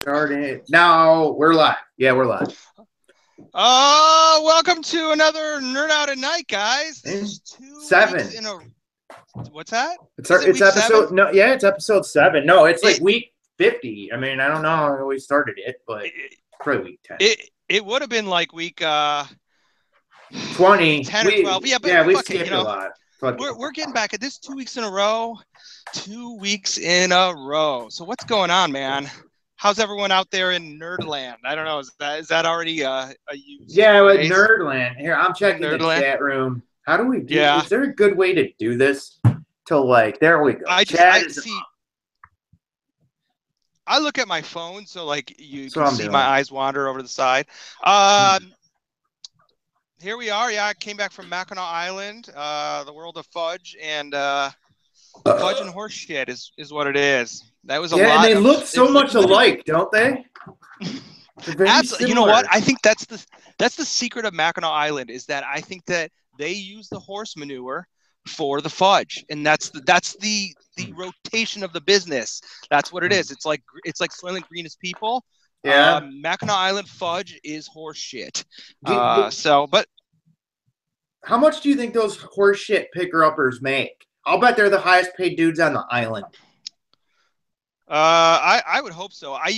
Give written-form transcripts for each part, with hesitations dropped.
Started. No, we're live. Yeah, we're live. Welcome to another Nerd Out at Night, guys. This is 2 7. weeks in a. What's that? It's episode 7? no, yeah, it's episode 7. No, it's like week 50. I mean, I don't know how we started it, but probably week 10. It would have been like week 20, 10 or 12. Yeah, but we fuck skipped it, a lot. We're getting back at this 2 weeks in a row. 2 weeks in a row. So what's going on, man? How's everyone out there in Nerdland? I don't know. Is that already a use? Yeah, with Nerdland. Here, I'm checking the chat room. How do we do? Yeah. Is there a good way to do this? To like, there we go. I look at my phone, so like you can see my eyes wander over to the side. Here we are. Yeah, I came back from Mackinac Island, the world of fudge, and fudge and horse shit is what it is. That was a lot. Yeah, and they look so much alike, don't they? Absolutely. You know what? I think that's the secret of Mackinac Island, is that I think that they use the horse manure for the fudge, and that's the rotation of the business. That's what it is. It's like Soylent Green is people. Yeah. Mackinac Island fudge is horse shit. But how much do you think those horse shit picker-uppers make? I'll bet they're the highest paid dudes on the island. I would hope so. I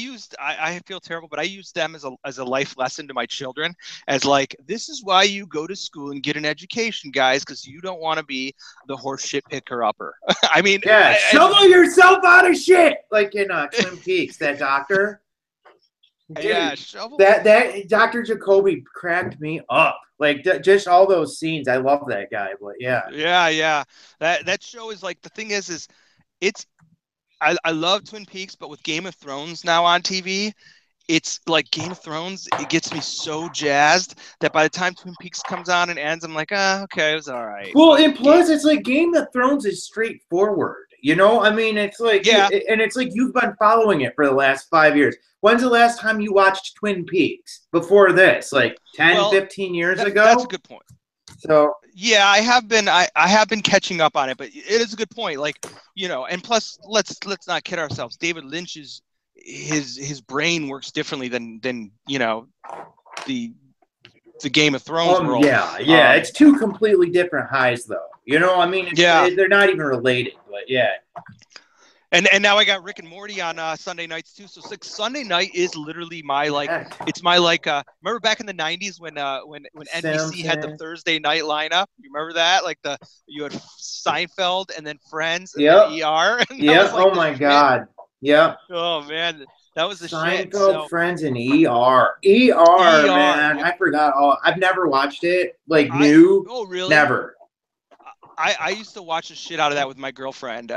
feel terrible, but I used them as a life lesson to my children, as like, this is why you go to school and get an education, guys, because you don't want to be the horse shit picker upper. I mean, yeah, shovel yourself out of shit, like in Twin Peaks. That doctor. Dude, yeah, shovel. That Dr. Jacoby cracked me up. Like just all those scenes. I love that guy. But yeah. That show is like, the thing is it's. I love Twin Peaks, but with Game of Thrones now on TV, it's like Game of Thrones. It gets me so jazzed that by the time Twin Peaks comes on and ends, I'm like, okay, it was all right. Well, and plus, it's like Game of Thrones is straightforward. You know, I mean, it's like, and it's like you've been following it for the last 5 years. When's the last time you watched Twin Peaks? Before this, like 10, 15 years ago? That's a good point. So yeah, I have been catching up on it, but it is a good point. Like, you know, and plus, let's not kid ourselves. David Lynch's his brain works differently than you know, the Game of Thrones world. Yeah, it's two completely different highs, though. You know, I mean, they're not even related, but yeah. And now I got Rick and Morty on Sunday nights too. So like Sunday night is literally my it's my remember back in the 90s when NBC had the Thursday night lineup? You remember that? Like you had Seinfeld and then Friends and then ER. Yeah. Oh my God. Yeah. Oh man, that was the Seinfeld, shit. Friends, and ER. ER, man. I forgot. Oh, I've never watched it. Like new. Oh really? Never. I used to watch the shit out of that with my girlfriend,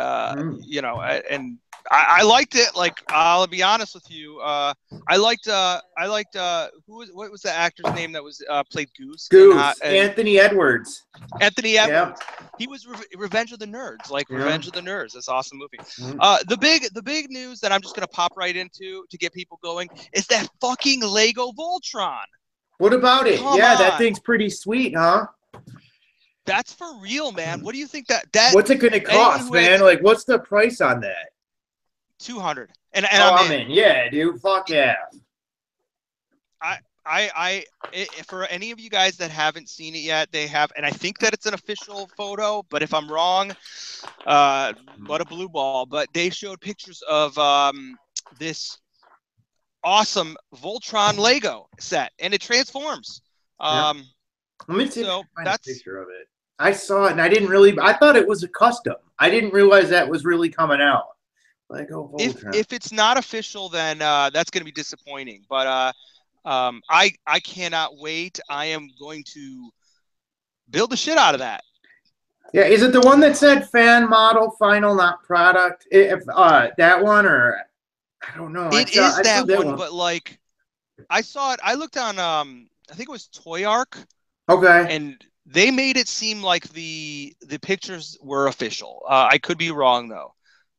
you know, and I liked it. Like, I'll be honest with you. I liked what was the actor's name that was played Goose? Anthony Edwards. Anthony Edwards. Yep. He was Revenge of the Nerds, Revenge of the Nerds. That's an awesome movie. The big news that I'm just gonna pop right into to get people going is that fucking Lego Voltron. What about it? Come on. That thing's pretty sweet, huh? That's for real, man. What do you think that what's it going to cost, man? Like, what's the price on that? $200. And I'm in. Yeah, dude. Fuck yeah. For any of you guys that haven't seen it yet, they have, and I think that it's an official photo, but if I'm wrong, what a blue ball. But they showed pictures of this awesome Voltron Lego set, and it transforms. Let me see find a picture of it. I saw it, and I thought it was a custom. I didn't realize that was really coming out. Lego Voltron. If it's not official, then that's going to be disappointing. But I cannot wait. I am going to build the shit out of that. Yeah, is it the one that said fan model final, not product? If that one, or I don't know. It is that one, but like I saw it. I looked on I think it was Toy Arc. Okay. And they made it seem like the pictures were official. I could be wrong though.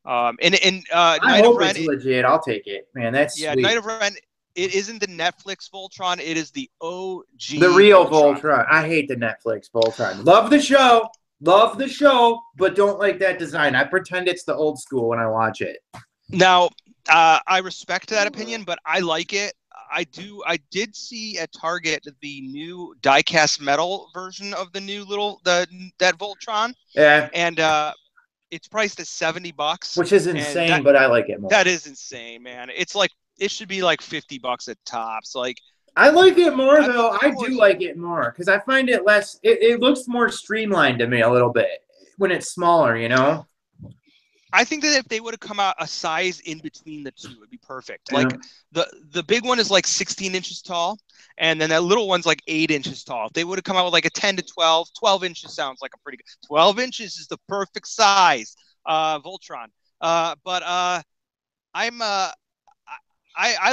I hope it's legit. I'll take it, man. That's sweet. Night of Ren. It isn't the Netflix Voltron. It is the OG. The real Voltron. I hate the Netflix Voltron. Love the show, but don't like that design. I pretend it's the old school when I watch it. Now, I respect that opinion, but I like it. I did see at Target the new die-cast metal version of the new that Voltron. Yeah. And it's priced at $70, which is insane, but I like it more. That is insane, man. It's like it should be like $50 at tops. Like I like it more though. I do like it more because I find it less. It looks more streamlined to me a little bit when it's smaller. You know. I think that if they would have come out a size in between the two, it'd be perfect. Yeah. Like the big one is like 16 inches tall, and then that little one's like 8 inches tall. If they would have come out with like a 10 to 12, 12 inches sounds like a pretty good. 12 inches is the perfect size, Voltron. But I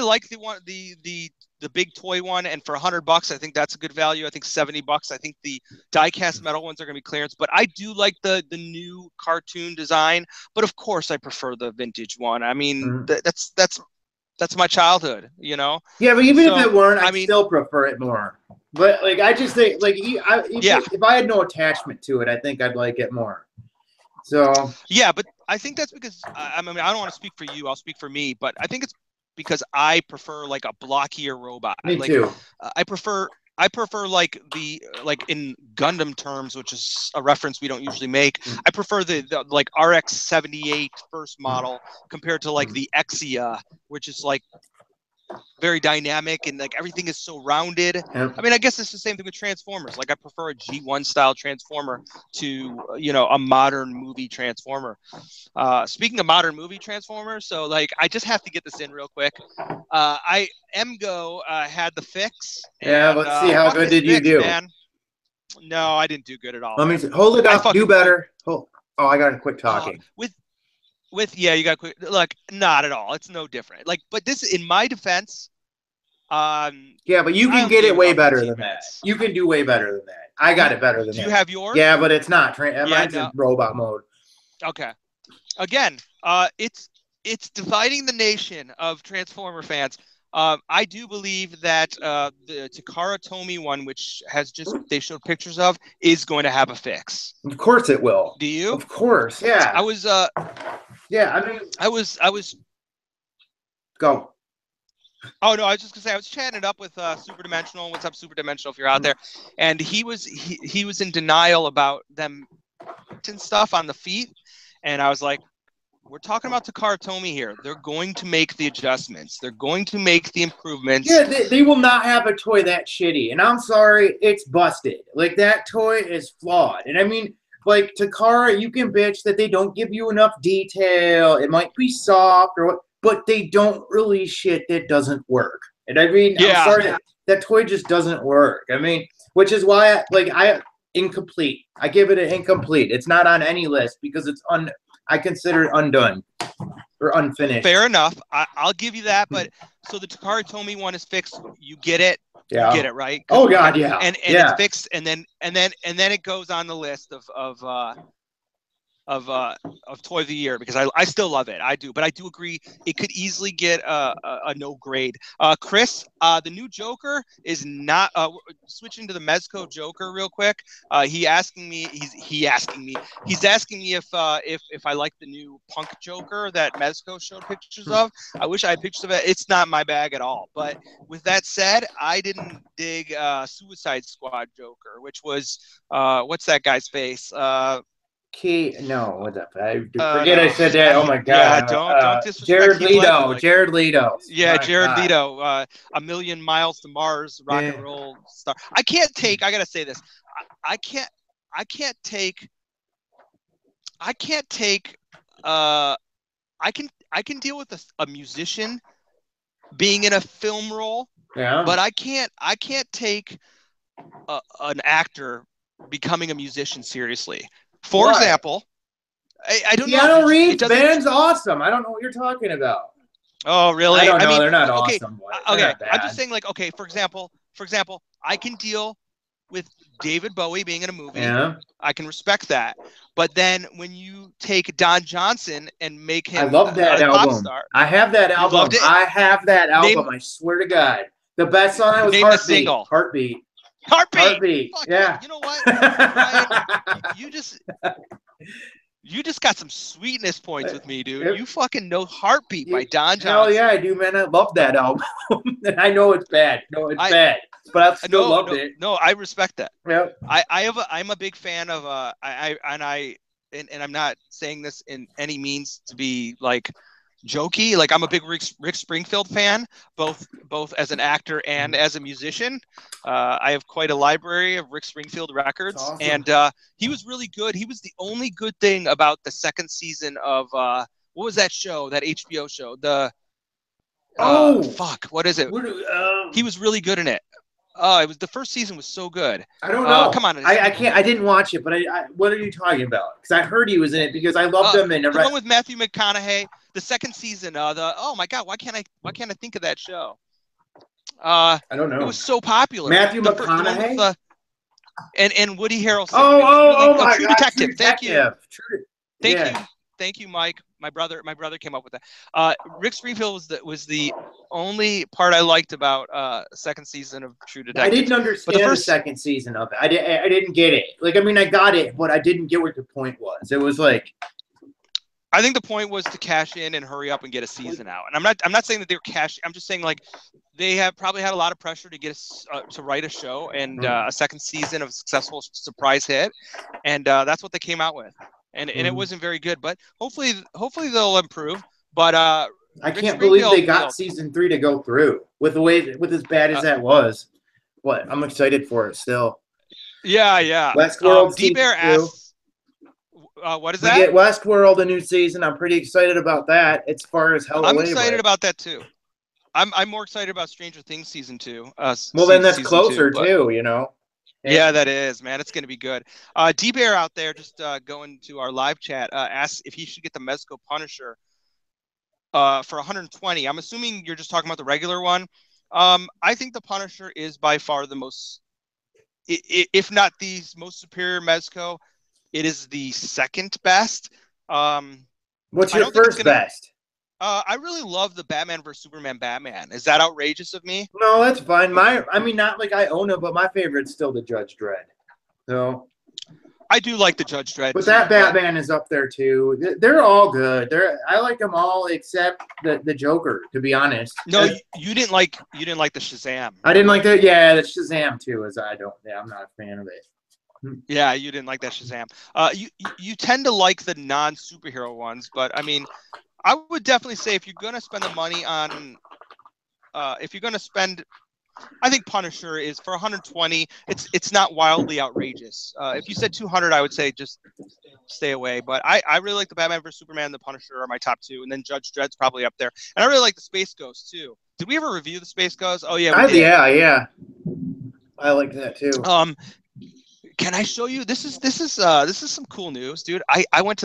like the big toy one, and for $100, I think that's a good value. I think $70. I think the die-cast metal ones are going to be clearance, but I do like the new cartoon design. But of course, I prefer the vintage one. I mean, that's my childhood, you know. Yeah, but even if it weren't, I still prefer it more. But like, I just think like, if I had no attachment to it, I think I'd like it more. So yeah, but I think that's because I mean, I don't want to speak for you. I'll speak for me, but I think it's because I prefer like a blockier robot. Me too. I prefer like in Gundam terms, which is a reference we don't usually make. I prefer the like RX-78 first model compared to like the Exia, which is like very dynamic and like everything is so rounded. Yep. I mean, I guess it's the same thing with Transformers. Like I prefer a G1 style Transformer to, you know, a modern movie Transformer. Speaking of modern movie Transformers, so like I just have to get this in real quick. MGO had the fix. Yeah, let's see how good did you do. Man. No, I didn't do good at all. Let me see. Hold it up. Do better. Oh, I got to quit talking. Yeah, you got quick. Look, not at all. It's no different. Like, but this, in my defense, yeah, but you can get it way better than that. You can do way better than that. I got it better than that. Do you have yours? Yeah, but it's not. Mine's in robot mode. Okay. Again, it's dividing the nation of Transformer fans. I do believe that the Takara Tomy one, which they showed pictures of, is going to have a fix. Of course it will. Do you? Of course, yeah. I was yeah, I mean, I was go. Oh no, I was just gonna say I was chatting it up with Super Dimensional. What's up, Super Dimensional? If you're out there, and he was in denial about them and stuff on the feet, and I was like, we're talking about Takara Tomy here. They're going to make the adjustments. They're going to make the improvements. Yeah, they will not have a toy that shitty. And I'm sorry, it's busted. Like, that toy is flawed. And I mean, like, Takara, you can bitch that they don't give you enough detail. It might be soft or what, but they don't release shit that doesn't work. And I mean, I'm sorry, that toy just doesn't work. I mean, which is why, incomplete. I give it an incomplete. It's not on any list because it's I consider it undone or unfinished. Fair enough. I'll give you that. But so the Takara Tomy one is fixed. You get it. Yeah. You get it, right? Oh God, yeah. And it's fixed, and then it goes on the list of Toy of the Year because I still love it. I do, but I do agree it could easily get a no grade. Chris, the new Joker is not switching to the Mezco Joker real quick. He's asking me if I like the new Punk Joker that Mezco showed pictures of. I wish I had pictures of it. It's not my bag at all. But with that said, I didn't dig Suicide Squad Joker, which was what's that guy's face? What up? I forget I said that. Oh my God! Yeah, don't disrespect Jared Leto. Like, Jared Leto. Yeah, Jared Leto. A Million Miles to Mars, rock and roll star. I gotta say this. I can't take. I can deal with a musician being in a film role. Yeah. But I can't take an actor becoming a musician seriously. For example, I don't know. Keanu Reeves' band's awesome. I don't know what you're talking about. Oh, really? I mean, they're not awesome. Okay, I'm just saying, like, okay, for example, I can deal with David Bowie being in a movie. Yeah. I can respect that. But then when you take Don Johnson and make him I love that album. Pop star, I have that album. I have that album. I swear to God. The best song was Heartbeat. Heartbeat. Heartbeat. Yeah. You know what? Ryan, you just You just got some sweetness points with me, dude. You fucking know Heartbeat by Don Johnson. Hell yeah, I do, man. I love that album. And I know it's bad. No, it's bad. But I still loved it. No, I respect that. Yep. I'm a big fan of and I'm not saying this in any means to be like jokey. Like I'm a big Rick Springfield fan, both as an actor and as a musician. I have quite a library of Rick Springfield records, awesome. And he was really good. He was the only good thing about the second season of what was that show? That HBO show? What is it? He was really good in it. It was the first season was so good. I don't know. Come on, I can't. I didn't watch it, but I what are you talking about? Because I heard he was in it because I loved him in the one with Matthew McConaughey. The second season. Oh my God, why can't I think of that show? I don't know. It was so popular. Matthew McConaughey and Woody Harrelson. Oh my True God, Detective. True Thank Detective. you. Thank you, Mike. My brother came up with that. Rick Springfield was the only part I liked about second season of True Detective. I didn't understand the second season of it. I didn't get it. Like, I mean, I got it, but I didn't get what the point was. It was like, I think the point was to cash in and hurry up and get a season out. And I'm not saying that they were cash. I'm just saying like they have probably had a lot of pressure to get to write a show and a second season of a successful surprise hit, and that's what they came out with. And it wasn't very good, but hopefully they'll improve. But I can't believe they got season 3 to go through with as bad as that was. What I'm excited for it still. Yeah. Westworld D-Bear asks, what is that? We get Westworld a new season. I'm pretty excited about that. As far as hell. I'm excited about that too. I'm more excited about Stranger Things season 2. Well, then that's closer too, you know. Yeah, that is, man. It's going to be good. D-Bear out there, just going to our live chat, asks if he should get the Mezco Punisher for 120. I'm assuming you're just talking about the regular one. I think the Punisher is by far the most, if not the most superior Mezco, it is the second best. What's your first best? I really love the Batman vs Superman Batman. Is that outrageous of me? No, that's fine. Not like I own it, but my favorite's still the Judge Dredd. So I do like the Judge Dredd. But that Batman is up there too. They're all good. I like them all except the Joker, to be honest. No, you didn't like the Shazam. I didn't like that. Yeah, the Shazam too. I'm not a fan of it. Yeah, you didn't like that Shazam. You tend to like the non-superhero ones, but I mean, I would definitely say if you're going to spend the money on, I think Punisher is for 120. It's not wildly outrageous. If you said 200, I would say just stay away. But I really like the Batman vs Superman and the Punisher are my top two, and then Judge Dredd's probably up there. And I really like the Space Ghost too. Did we ever review the Space Ghost? Oh yeah, we did. Yeah. I like that too. Can I show you? This is some cool news, dude. I went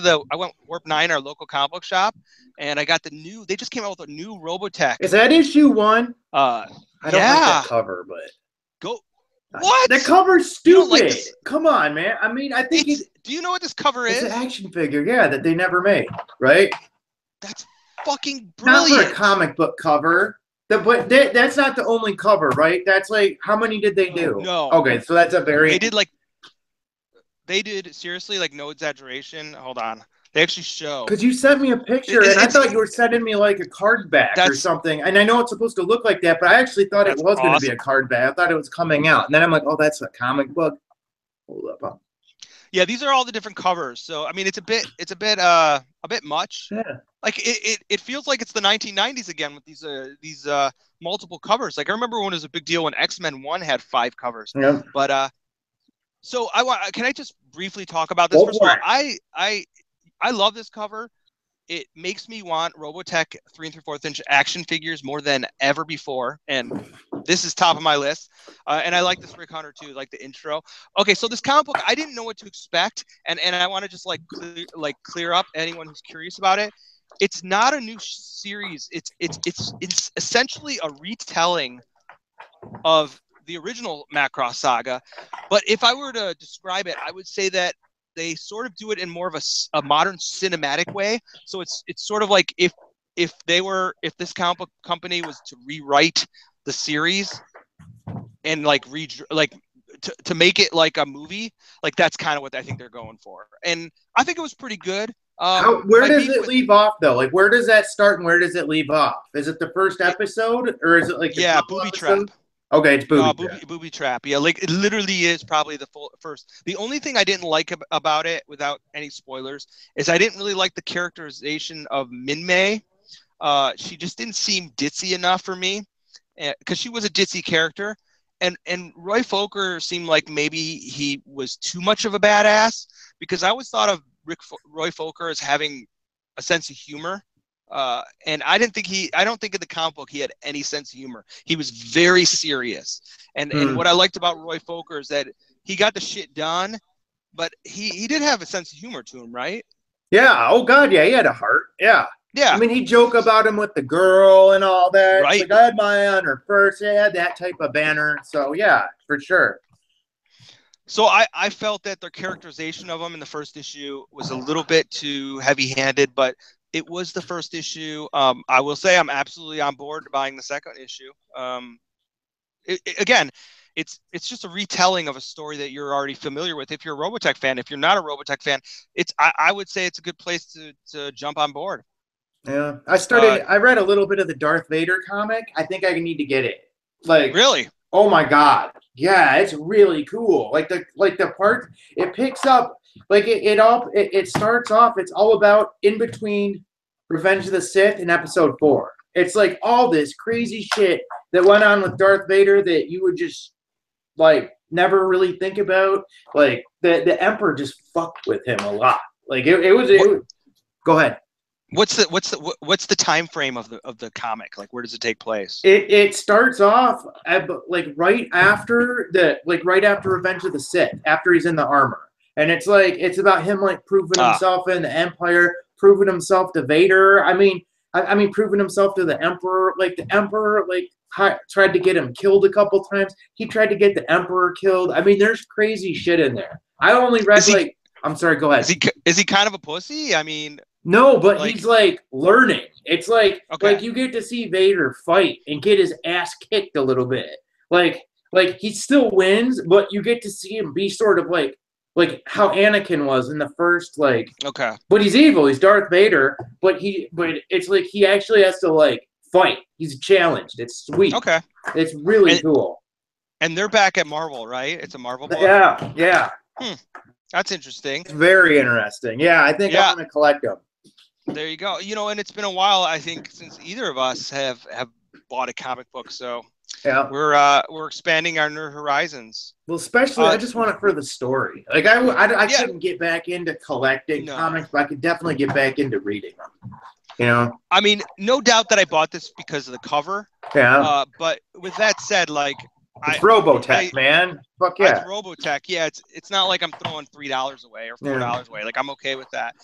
Warp 9, our local comic book shop, and I got they just came out with a new Robotech. Is that issue 1? I don't like that cover, but what? The cover's stupid. Like come on, man. I mean, I think do you know what this cover is? It's an action figure, that they never made, right? That's fucking brilliant. Not for a comic book cover. But that's not the only cover, right? That's like, how many did they do? No. Okay, so that's a very... They did, seriously, like, no exaggeration. Hold on. They actually show. Because you sent me a picture, and I thought you were sending me, like, a card back or something. And I know it's supposed to look like that, but I actually thought it was going to be a card back. I thought it was coming out. And then I'm like, oh, that's a comic book. Hold up. Yeah, these are all the different covers. So, I mean, it's a bit much. Yeah. Like, it feels like it's the 1990s again with these multiple covers. Like, I remember when it was a big deal when X-Men 1 had 5 covers. Yeah. But, so can I just briefly talk about this? First of all, I love this cover. It makes me want Robotech 3 3/4 inch action figures more than ever before, and this is top of my list. And I like this Rick Hunter too, like the intro. Okay, so this comic book, I didn't know what to expect, and I want to just clear up anyone who's curious about it. It's not a new series. It's essentially a retelling of the original Macross saga, but if I were to describe it, I would say that they sort of do it in more of a modern cinematic way. So it's sort of like if this comic book company was to rewrite the series and to make it like a movie, like that's kind of what I think they're going for. And I think it was pretty good. Where does it leave off though? Like where does that start and where does it leave off? Is it the first episode or is it like a booby episodes? trap? Okay, it's booby trap. Yeah, like it literally is probably the first. The only thing I didn't like about it, without any spoilers, is I didn't really like the characterization of Min-Mei. She just didn't seem ditzy enough for me, because she was a ditzy character, and Roy Fokker seemed like maybe he was too much of a badass, because I always thought of Roy Fokker as having a sense of humor. And I don't think in the comic book he had any sense of humor. He was very serious. And what I liked about Roy Fokker is that he got the shit done, but he did have a sense of humor to him, right? Yeah. Oh God, yeah, he had a heart. Yeah. Yeah. I mean, he joked about him with the girl and all that. Right. It's like I had my eye on her first. He had that type of banner. So yeah, for sure. So I felt that their characterization of him in the first issue was a little bit too heavy-handed, but it was the first issue. I will say I'm absolutely on board buying the second issue. Again, it's just a retelling of a story that you're already familiar with. If you're a Robotech fan, if you're not a Robotech fan, I would say it's a good place to jump on board. Yeah, I read a little bit of the Darth Vader comic. I think I need to get it. Like really? Oh my God. Yeah, it's really cool. Like the part it picks up, like it starts off, it's all about in between Revenge of the Sith and episode 4. It's like all this crazy shit that went on with Darth Vader that you would just like never really think about. Like the Emperor just fucked with him a lot. Like it was go ahead. What's the time frame of the comic? Like where does it take place? It starts off right after Revenge of the Sith, after he's in the armor. And it's about him like proving himself in the Empire, proving himself to Vader. I mean proving himself to the Emperor. Like the Emperor tried to get him killed a couple times. He tried to get the Emperor killed. I mean, there's crazy shit in there. I only read I'm sorry, go ahead. Is he kind of a pussy? I mean, no, but he's like learning. It's like you get to see Vader fight and get his ass kicked a little bit. Like he still wins, but you get to see him be sort of like how Anakin was in the first Okay. But he's evil. He's Darth Vader, but it's like he actually has to fight. He's challenged. It's sweet. Okay. It's really cool. And they're back at Marvel, right? It's a Marvel book? Yeah, yeah. That's interesting. It's very interesting. Yeah, I think I'm gonna collect them. There you go. And it's been a while, I think, since either of us have bought a comic book. So yeah, we're expanding our nerd horizons. Well, especially I just want it for the story. Like I couldn't get back into collecting comics, but I could definitely get back into reading them. I mean, no doubt that I bought this because of the cover. Yeah. But with that said, it's Robotech, man. Fuck yeah. It's Robotech. Yeah, it's not like I'm throwing $3 away or $4 away. Like I'm okay with that.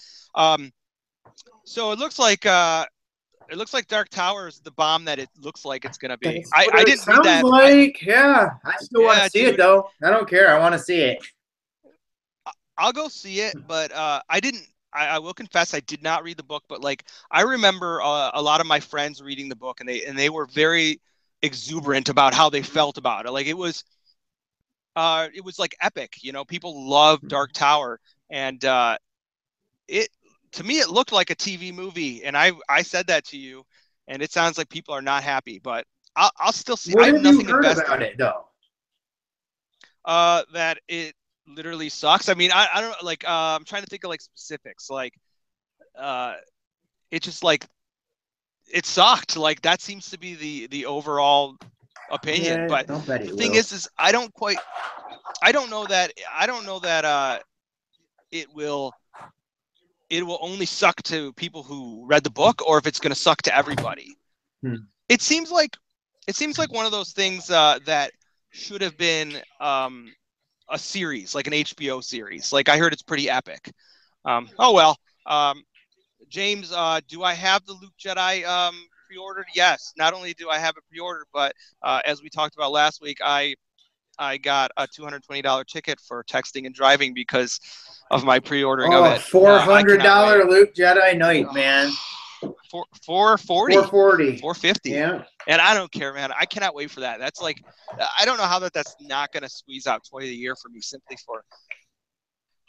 So it looks like Dark Tower is the bomb that it looks like it's gonna be. I didn't read that. I still want to see it though. I don't care. I want to see it. I'll go see it, but I didn't. I will confess I did not read the book, but I remember a lot of my friends reading the book, and they were very exuberant about how they felt about it. It was like epic. People love Dark Tower, and to me, it looked like a TV movie, and I said that to you, and it sounds like people are not happy, but I'll still see. What have you heard about it, though? That it literally sucks. I mean, I don't I'm trying to think of specifics. It just it sucked. That seems to be the overall opinion. Yeah, but the thing is I don't know that it will only suck to people who read the book, or if it's going to suck to everybody. It seems like one of those things that should have been a series, like an HBO series. I heard it's pretty epic. James, do I have the Luke Jedi pre-ordered? Yes. Not only do I have it pre-ordered, but as we talked about last week, I got a $220 ticket for texting and driving because of my pre-ordering of it. $400 Luke Jedi Knight, man. 440, 440, 450. Yeah. And I don't care, man. I cannot wait for that. That's like, I don't know how that's not going to squeeze out toy of the year for me simply for,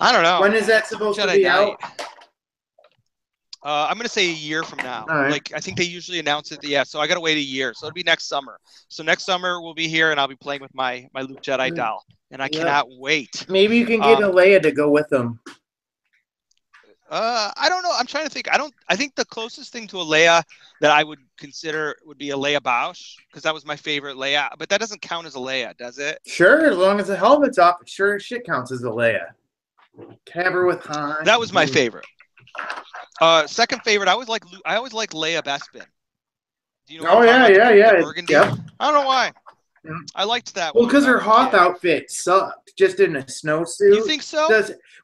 I don't know. When is that supposed to be out? I'm going to say a year from now. All right. Like, I think they usually announce it. Yeah. So I got to wait a year. So it'll be next summer. So next summer we'll be here and I'll be playing with my Luke Jedi doll. And I cannot wait. Maybe you can get a Leia to go with them. I don't know. I'm trying to think. I think the closest thing to a Leia that I would consider would be a Leia Bausch, because that was my favorite Leia. But that doesn't count as a Leia, does it? Sure, as long as the helmet's off, sure shit counts as a Leia. Have her with Han. That was my favorite. Second favorite, I always like Leia Bespin. Do you know? Oh yeah. Burgundy. Yep. I don't know why. I liked that. Well, because her Hoth outfit sucked, just in a snowsuit. You think so?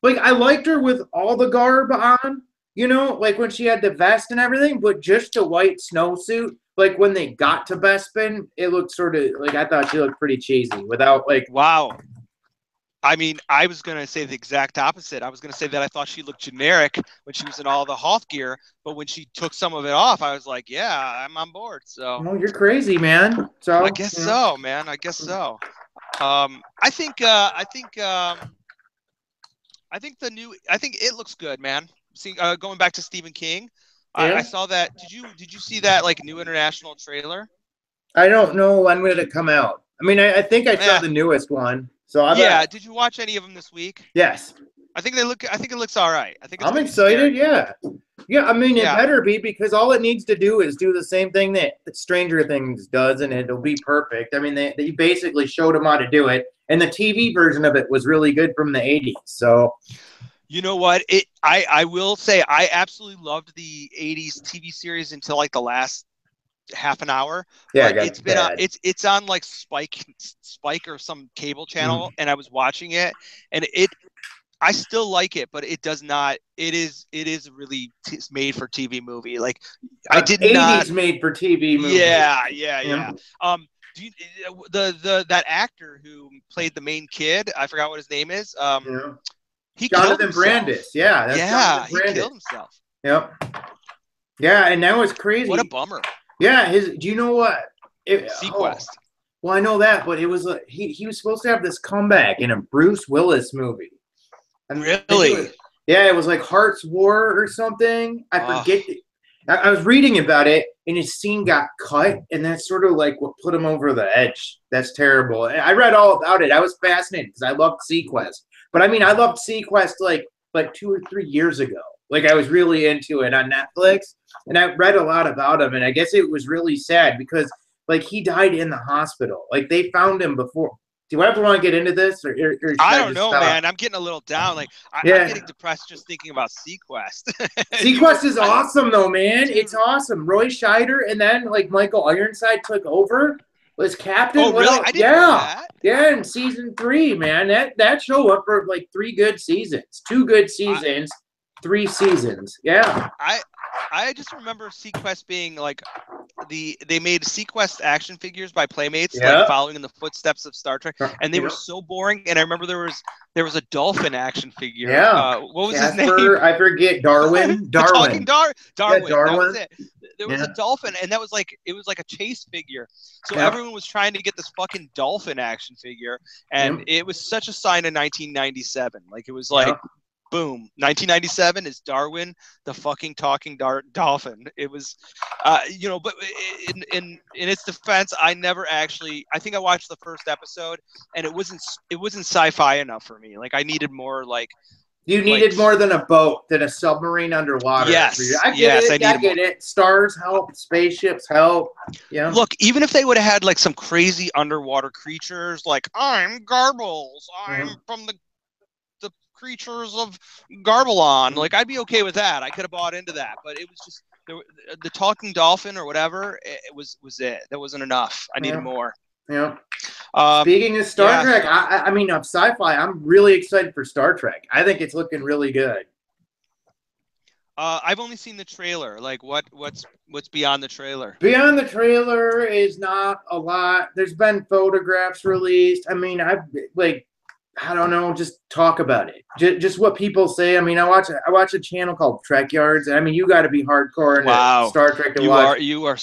Like, I liked her with all the garb on, you know, like when she had the vest and everything, but just a white snowsuit. Like when they got to Bespin, it looked sort of like, I thought she looked pretty cheesy without like. Wow. I mean, I was going to say the exact opposite. I was going to say that I thought she looked generic when she was in all the Hoth gear, but when she took some of it off, I was like, yeah, I'm on board. So. Oh, you're crazy, man. So I guess so, man. I guess so. I think it looks good, man. See, going back to Stephen King, I saw that. Did you see that like new international trailer? I don't know when would it come out. I mean, I think I saw the newest one. So did you watch any of them this week? Yes. I think it looks all right. I'm excited. Yeah. I mean, it better be, because all it needs to do is do the same thing that Stranger Things does, and it'll be perfect. I mean, they basically showed them how to do it, and the TV version of it was really good from the 80s. So, you know what? I will say I absolutely loved the 80s TV series until like the last half an hour. Yeah, it's on like Spike or some cable channel, and I was watching it, and I still like it, but it does not. It is really made for TV movie. Like I did 80s not 80s made for TV movie. Yeah. That actor who played the main kid, I forgot what his name is. He Jonathan Brandis. Yeah, that's he killed himself. Yep. Yeah, and that was crazy. What a bummer. Yeah, do you know what? Sequest. Well, I know that, but it was he was supposed to have this comeback in a Bruce Willis movie. Really? It was like Heart's War or something. I forget. I was reading about it, and his scene got cut, and that's sort of like what put him over the edge. That's terrible. I read all about it. I was fascinated because I loved Sequest. But I mean, I loved Sequest like 2 or 3 years ago. Like, I was really into it on Netflix, and I read a lot about him, and I guess it was really sad because, like, he died in the hospital. Like, they found him before. Do you ever want to get into this? Or I don't know, man. I'm getting a little down. Like, I'm getting depressed just thinking about Sequest. Sequest is awesome, though, man. It's awesome. Roy Scheider, and then, like, Michael Ironside took over. Was captain. Oh, really? I didn't know that. Yeah, in season 3, man. That show up for like 3 good seasons. 2 good seasons, 3 seasons. Yeah. I just remember Sequest being like they made Sequest action figures by Playmates, like following in the footsteps of Star Trek, and they were so boring. And I remember there was a dolphin action figure. Yeah. What was his name? I forget. Darwin. Talking Darwin. Yeah, Darwin. That was it. There was a dolphin, and it was like a chase figure. So everyone was trying to get this fucking dolphin action figure, and it was such a sign of 1997. Like, it was like, boom, 1997 is Darwin, the fucking talking dolphin. It was, but in its defense, I never actually. I think I watched the first episode, and it wasn't sci-fi enough for me. Like, I needed more like. You needed more than a boat, than a submarine underwater. Yes, I get it. Stars help, spaceships help. Yeah. Look, even if they would have had like some crazy underwater creatures, like I'm Garbles, I'm from the creatures of Garbalon, like I'd be okay with that. I could have bought into that, but it was just the talking dolphin or whatever. It was it. That wasn't enough. I needed more. Yeah. Speaking of Star Trek, I mean, of sci-fi, I'm really excited for Star Trek. I think it's looking really good. I've only seen the trailer. Like, what's beyond the trailer? Beyond the trailer is not a lot. There's been photographs released. I mean, I don't know, just talk about it. Just what people say. I mean, I watch a channel called Trek Yards. I mean, you got to be hardcore into Wow. Star Trek to watch. You are.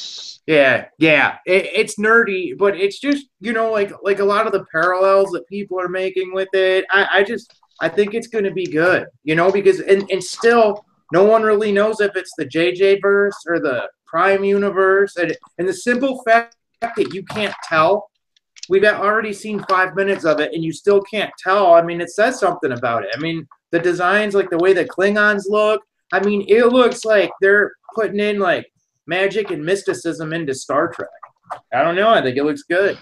Yeah, yeah. It's nerdy, but it's just, you know, like a lot of the parallels that people are making with it. I think it's going to be good, you know, because and still no one really knows if it's the JJ verse or the Prime universe, and the simple fact that you can't tell. We've already seen 5 minutes of it, and you still can't tell. I mean, it says something about it. I mean, the designs, like the way the Klingons look. I mean, it looks like they're putting in like magic and mysticism into Star Trek. I don't know. I think it looks good.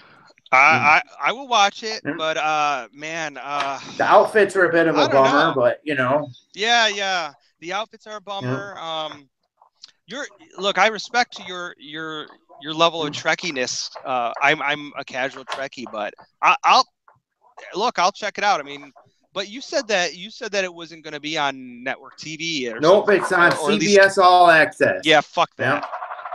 I will watch it, but man, the outfits are a bit of a bummer, but you know. Yeah, the outfits are a bummer. Look, I respect your level of Trekkiness. I'm a casual Trekkie, but I'll check it out. I mean, but you said that it wasn't going to be on network TV or nope, something. It's on CBS All Access. Yeah, fuck that. Yeah.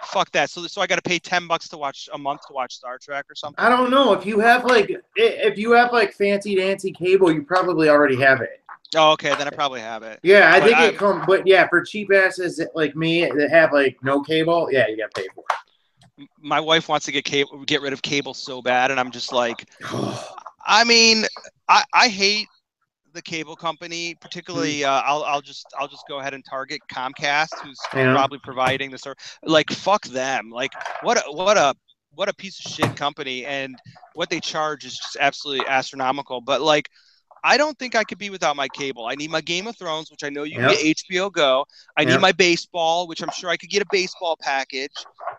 Fuck that. So I got to pay $10 to watch a month to watch Star Trek or something. I don't know. If you have like fancy dancy cable, you probably already have it. Oh, okay, then I probably have it. Yeah, I think it comes. But yeah, for cheap asses like me that have like no cable, yeah, you got to pay for it. My wife wants to get rid of cable so bad, and I'm just like, I mean, I hate the cable company, particularly. I'll just go ahead and target Comcast, who's probably providing the service. Like, fuck them. Like, what a piece of shit company, and what they charge is just absolutely astronomical. But like, I don't think I could be without my cable. I need my Game of Thrones, which I know you can get HBO Go. I need my baseball, which I'm sure I could get a baseball package.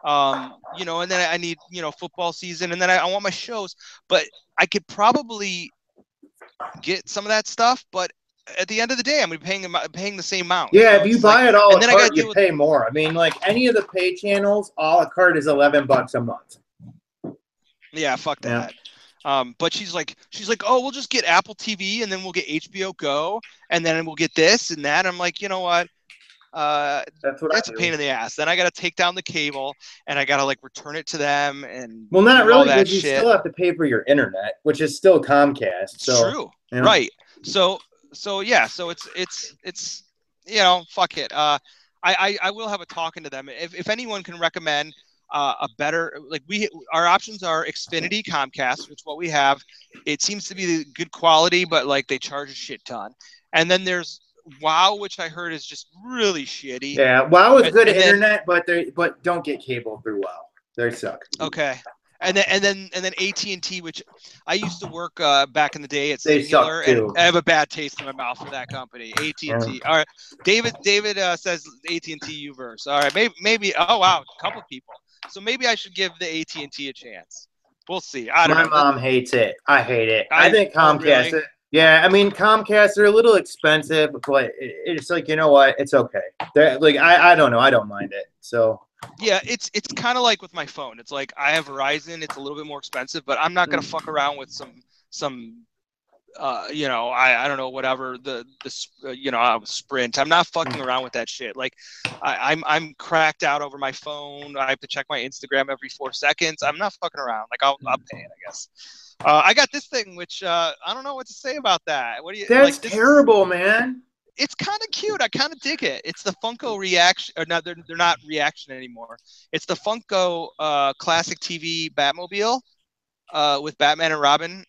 You know, and then I need, you know, football season, and then I want my shows. But I could probably get some of that stuff, but at the end of the day, I'm gonna be paying the same amount. Yeah, so if you buy it all a carte, you pay more. I mean, like any of the pay channels, all a carte is $11 a month. Yeah, fuck that. But she's like, oh, we'll just get Apple TV, and then we'll get HBO Go, and then we'll get this and that. I'm like, you know what? That's a pain in the ass. Then I got to take down the cable, and I got to like return it to them, and well, not really, because you still have to pay for your internet, which is still Comcast. So true, right? So yeah, so it's you know, fuck it. I will have a talking to them if anyone can recommend a better, like, our options are Xfinity, Comcast, which is what we have. It seems to be the good quality, but like they charge a shit ton. And then there's WoW, which I heard is just really shitty. Yeah, WoW is good internet, but don't get cable through WoW. They suck. Okay. And then AT&T, which I used to work back in the day at Singular, and I have a bad taste in my mouth for that company. AT&T. Yeah. All right, David says AT&T Uverse. All right, maybe. Oh wow, a couple people. So maybe I should give the AT&T a chance. We'll see. I don't know. My mom hates it. I hate it. I think Comcast. Really? Yeah, I mean Comcast. They're a little expensive, but it's like, you know what? It's okay. They're like, I don't know. I don't mind it. So. Yeah, it's kind of like with my phone. It's like I have Verizon. It's a little bit more expensive, but I'm not gonna fuck around with some you know, I don't know, whatever the you know, Sprint. I'm not fucking around with that shit. Like I'm cracked out over my phone. I have to check my Instagram every 4 seconds. I'm not fucking around. Like I'll pay it, I guess. I got this thing, which I don't know what to say about that. What do you? That's like, terrible, man. It's kind of cute. I kind of dig it. It's the Funko reaction, or no, they're not reaction anymore. It's the Funko classic TV Batmobile with Batman and Robin.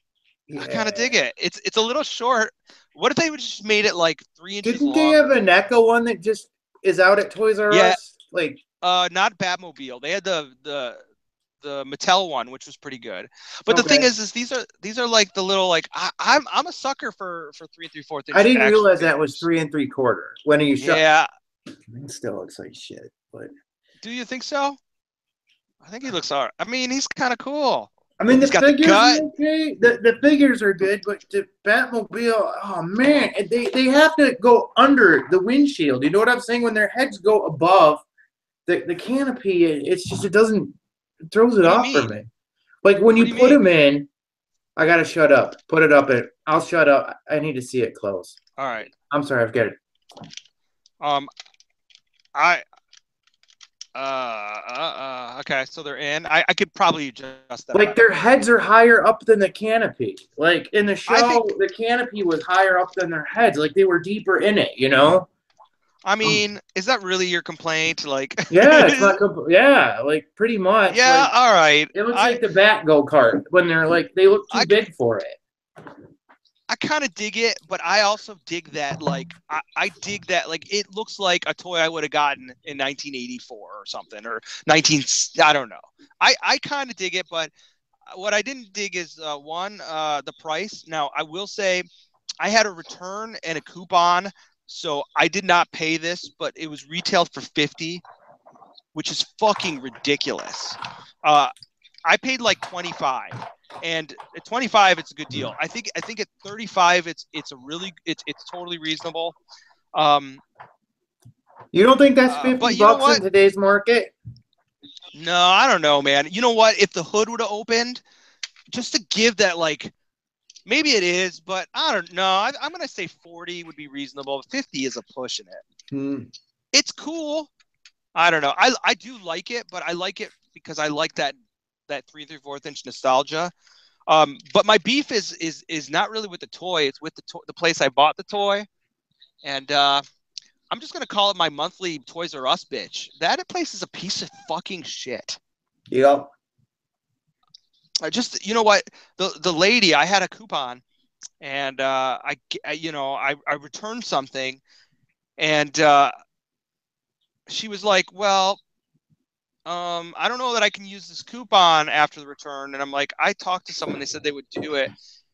Yeah. I kind of dig it. It's a little short. What if they just made it like 3 inches long? Didn't they have a NECA one that just is out at Toys R Us? Like, not Batmobile. They had the Mattel one, which was pretty good. But the thing is these are like the little, like, I'm a sucker for 3 3/4 inch. I didn't realize that was 3 3/4. When are you shut? Yeah. It still looks like shit, but. Do you think so? I think he looks all right. I mean, he's kind of cool. I mean, the figures are okay. The figures are good, but the Batmobile, oh man, they have to go under the windshield. You know what I'm saying? When their heads go above the canopy, it's just, it throws it off for me. Like when you put them in, I gotta shut up. Put it up. I'll shut up. I need to see it close. All right. I'm sorry. I've got it. Okay, so they're in. I could probably adjust that. Like their heads are higher up than the canopy. Like in the show, think, the canopy was higher up than their heads. Like they were deeper in it, you know? I mean, is that really your complaint? Like, yeah, it's not. Yeah, like pretty much. Yeah, like, all right. It looks like the Bat go-kart when they're like they look too big for it. I kind of dig it, but I also dig that I dig that it looks like a toy I would have gotten in 1984 or something or 19. I don't know. I kind of dig it, but what I didn't dig is the price. Now I will say I had a return and a coupon, so I did not pay this, but it was retailed for $50, which is fucking ridiculous. I paid like $25, and at $25 it's a good deal. I think at $35 it's totally reasonable. You don't think that's $50 in today's market? No, I don't know, man. You know what? If the hood would have opened, just to give that, maybe it is, but I don't know. I'm gonna say 40 would be reasonable. 50 is a push in it. It's cool. I don't know. I do like it, but I like it because I like that 3 3/4 inch nostalgia. But my beef is not really with the toy. It's with the place I bought the toy, and I'm just gonna call it my monthly Toys R Us bitch. That place is a piece of fucking shit. Yep. You know what? The lady, I had a coupon, and I returned something, and she was like, well, I don't know that I can use this coupon after the return. And I'm like, I talked to someone, they said they would do it.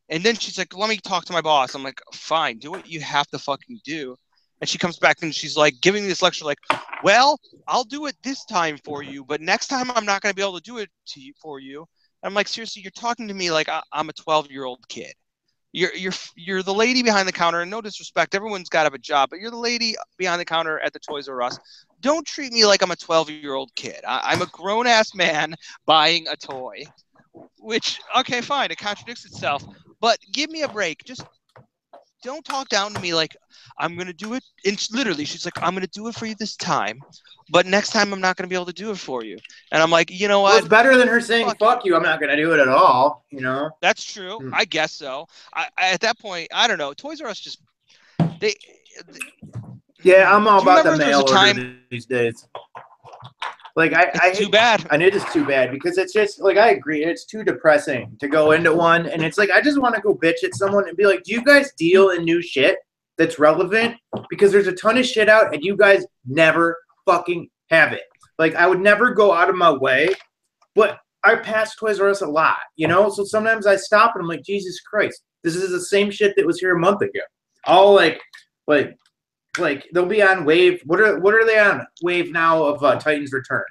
And then she's like, let me talk to my boss. I'm like, fine, do what you have to fucking do. And she comes back and she's like giving me this lecture like, well, I'll do it this time for you, but next time I'm not going to be able to do it for you. And I'm like, seriously, you're talking to me like I'm a 12-year-old kid. You're the lady behind the counter, and no disrespect, everyone's got to have a job, but you're the lady behind the counter at the Toys R Us. Don't treat me like I'm a 12-year-old kid. I'm a grown-ass man buying a toy, which, okay, fine, it contradicts itself, but give me a break. Just don't talk down to me like I'm going to do it. And literally, she's like, I'm going to do it for you this time, but next time I'm not going to be able to do it for you. And I'm like, you know what? Well, it's better than her saying, fuck you, I'm not going to do it at all, you know? That's true. I guess so. I at that point, I don't know. Toys R Us just, yeah, I'm all about the mail order these days. Like, it's too bad. And it is too bad because it's just, like, I agree. It's too depressing to go into one. And it's like, I just want to go bitch at someone and be like, do you guys deal in new shit that's relevant? Because there's a ton of shit out and you guys never fucking have it. Like, I would never go out of my way, but I pass Toys R Us a lot, you know? So sometimes I stop and I'm like, Jesus Christ, this is the same shit that was here a month ago. All like they'll be on Wave. What are they on Wave now of Titan's Return?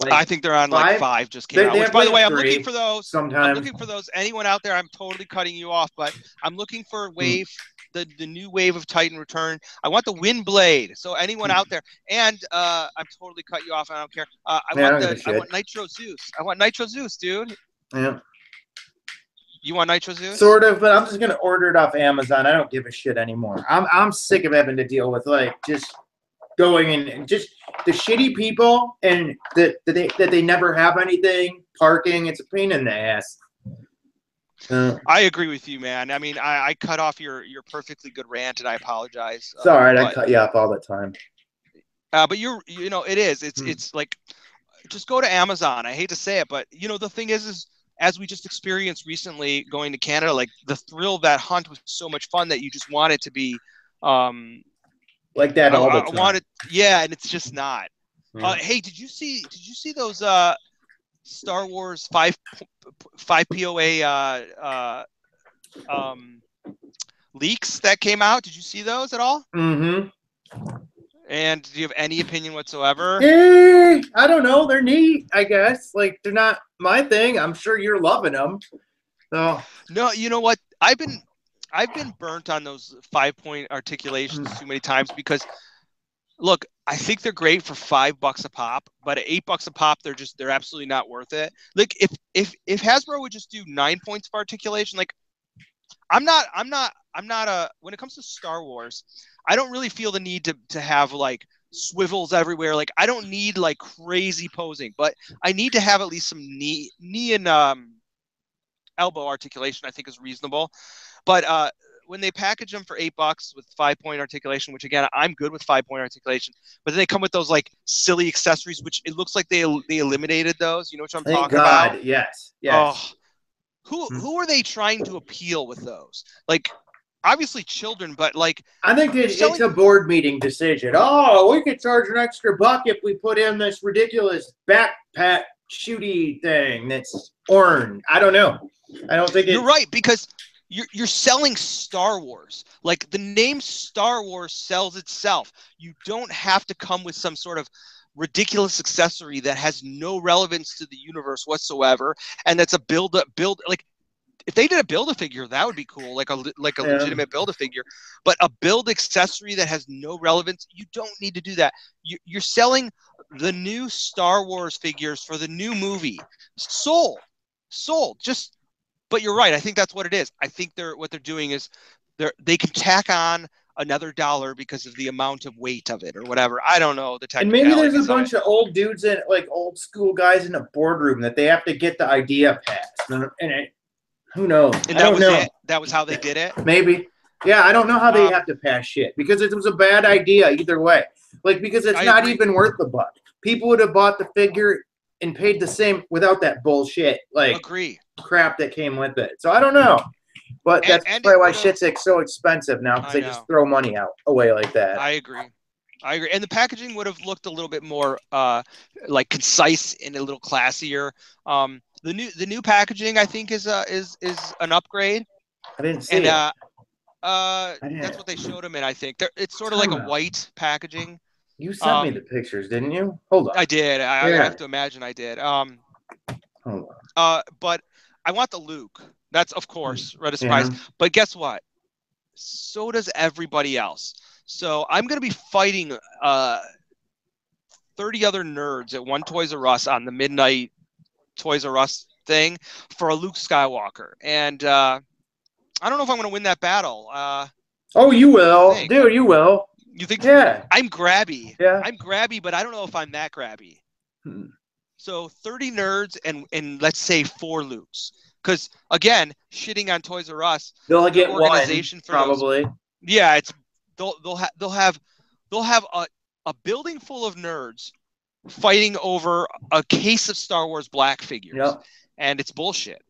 Like, I think they're on 5 just came out. Which, by the way, I'm looking for those. Sometime. I'm looking for those. Anyone out there? I'm totally cutting you off, but I'm looking for Wave, the new Wave of Titan Return. I want the Wind Blade. So anyone out there, and I'm totally cut you off. I don't care. I want Nitro Zeus. I want Nitro Zeus, dude. Yeah. You want Nitro Zeus? Sort of, but I'm just gonna order it off Amazon. I don't give a shit anymore. I'm sick of having to deal with just going and just the shitty people and that they never have anything. Parking, it's a pain in the ass. I agree with you, man. I mean, I cut off your perfectly good rant, and I apologize. It's all right. I cut you off all the time. But it is. It's like, just go to Amazon. I hate to say it, but the thing is as we just experienced recently going to Canada, like the thrill of that hunt was so much fun that you just want it to be like that all the time. Yeah, and it's just not. Hey, did you see those Star Wars 5 POA leaks that came out? Did you see those at all? Mm-hmm. And do you have any opinion whatsoever? I don't know. They're neat, I guess. Like, they're not my thing. I'm sure you're loving them. So no, you know what? I've been burnt on those 5-point articulations too many times because, look, I think they're great for $5 a pop, but at $8 a pop, they're absolutely not worth it. Like if Hasbro would just do 9 points of articulation, like I'm not when it comes to Star Wars, I don't really feel the need to have like swivels everywhere. Like, I don't need like crazy posing, but I need to have at least some knee and elbow articulation. I think is reasonable. But when they package them for $8 with 5-point articulation, which again, I'm good with 5-point articulation, but then they come with those like silly accessories, which it looks like they eliminated those. You know what I'm talking about? Yes. Oh, who are they trying to appeal with those? Like, obviously children, but like, I think it's a board meeting decision. Oh, we could charge an extra $1 if we put in this ridiculous backpack shooty thing that's orange. I don't know. I don't think you're right, because you're selling Star Wars. Like, the name Star Wars sells itself. You don't have to come with some sort of ridiculous accessory that has no relevance to the universe whatsoever, and that's a build. Like, if they did a Build-A-Figure, that would be cool, like a legitimate Build-A-Figure. But a build accessory that has no relevance, you don't need to do that. You're selling the new Star Wars figures for the new movie. Sold. Just, but you're right. I think that's what it is. I think what they're doing is they can tack on another $1 because of the amount of weight of it or whatever. I don't know the technicalities. And maybe there's a bunch of old dudes in, like, old school guys in a boardroom that they have to get the idea passed. And who knows? And that was it. That was how they did it. Maybe. Yeah, I don't know how they have to pass shit because it was a bad idea either way. Like, because it's not even worth the $1. People would have bought the figure and paid the same without that bullshit, like, crap that came with it. So I don't know. But that's probably why shit's like so expensive now, because they just throw money away like that. I agree. And the packaging would have looked a little bit more like concise and a little classier. The new packaging, I think, is an upgrade. I didn't see it. That's what they showed them in. I think it's sort of like a white packaging. You sent me the pictures, didn't you? Hold on. I did. I have to imagine I did. Hold on. But I want the Luke. That's, of course, Red is surprise. But guess what? So does everybody else. So I'm going to be fighting 30 other nerds at one Toys R Us on the midnight Toys R Us thing for a Luke Skywalker. And I don't know if I'm going to win that battle. Oh, you will. Dude, you will. You think? Yeah. I'm grabby. Yeah. I'm grabby, but I don't know if I'm that grabby. So 30 nerds and let's say 4 Lukes. Because, again, shitting on Toys R Us, they'll get organization one, probably. Yeah, they'll have a building full of nerds fighting over a case of Star Wars black figures, and it's bullshit.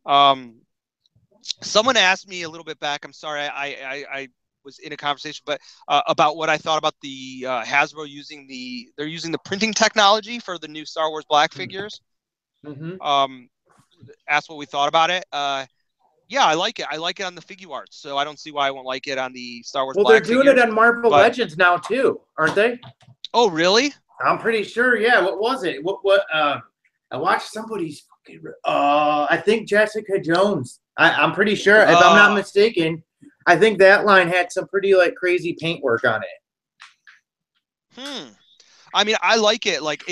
Someone asked me a little bit back. I'm sorry, I was in a conversation, but about what I thought about the Hasbro using the printing technology for the new Star Wars black figures. Asked what we thought about it. Yeah, I like it. I like it on the Figuarts, so I don't see why I won't like it on the Star Wars. Well, they're doing it on Marvel Legends now too, aren't they? Oh, really? I'm pretty sure. Yeah. What was it? What? I watched somebody's fucking. I think Jessica Jones. I'm pretty sure, if I'm not mistaken. I think that line had some pretty like crazy paintwork on it. I mean, I like it. Like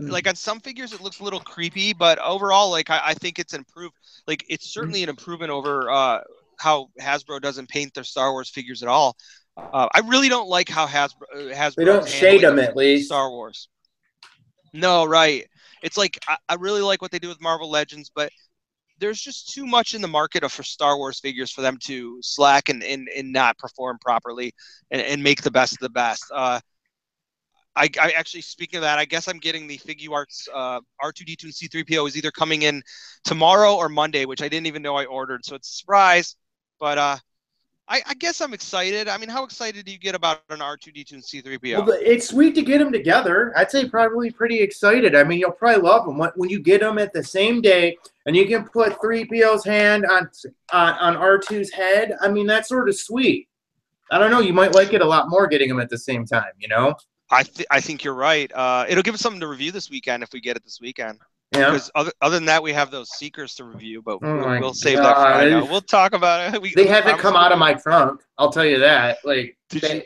like on some figures, it looks a little creepy, but overall, like I think it's improved. Like it's certainly an improvement over how Hasbro doesn't paint their Star Wars figures at all. I really don't like how Hasbro. They don't shade them at least. Star Wars. No, right. It's like I really like what they do with Marvel Legends, but there's just too much in the market for Star Wars figures for them to slack and not perform properly and make the best of the best. I actually, speaking of that, I guess I'm getting the Figuarts R2-D2 and C-3PO is either coming in tomorrow or Monday, which I didn't even know I ordered. So it's a surprise. But I guess I'm excited. I mean, how excited do you get about an R2-D2 and C-3PO? Well, it's sweet to get them together. I'd say probably pretty excited. I mean, you'll probably love them when you get them at the same day and you can put 3PO's hand on R2's head. I mean, that's sort of sweet. I don't know. You might like it a lot more getting them at the same time, you know? I think you're right. It'll give us something to review this weekend if we get it this weekend. Yeah. Because other than that, we have those Seekers to review, but we'll save that for right now. We'll talk about it. They haven't come out of my trunk. I'll tell you that. Like, did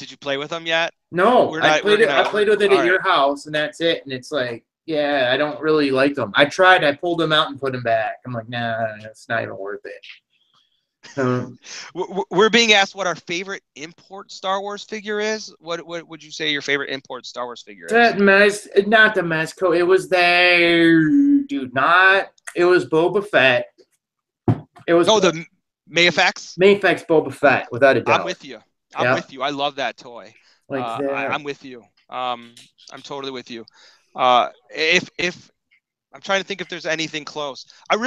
you play with them yet? No, I played with it at your house, and that's it. And it's like, yeah, I don't really like them. I tried. I pulled them out and put them back. I'm like, nah, it's not even worth it. We're being asked what our favorite import Star Wars figure is. What would you say your favorite import Star Wars figure is? Not the Mezco. It was it was Boba Fett. It was the Mayfex? Mayfex Boba Fett, without a doubt. I'm with you. I'm with you. I love that toy. Like that. I'm with you. I'm totally with you. If I'm trying to think if there's anything close. I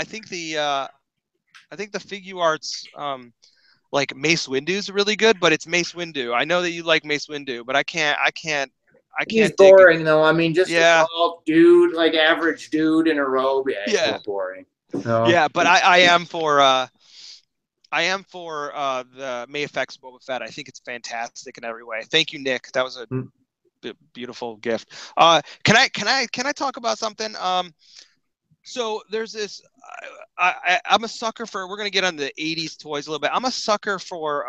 think the Figuarts like Mace Windu is really good, but it's Mace Windu. I know that you like Mace Windu, but I can't. He's boring though. I mean, just a tall dude, like average dude in a robe. Yeah, it's a little boring. So. Yeah, but I am for the Mayfex Boba Fett. I think it's fantastic in every way. Thank you, Nick. That was a beautiful gift. Can I talk about something? So there's this. I'm a sucker for. We're gonna get on the '80s toys a little bit. I'm a sucker for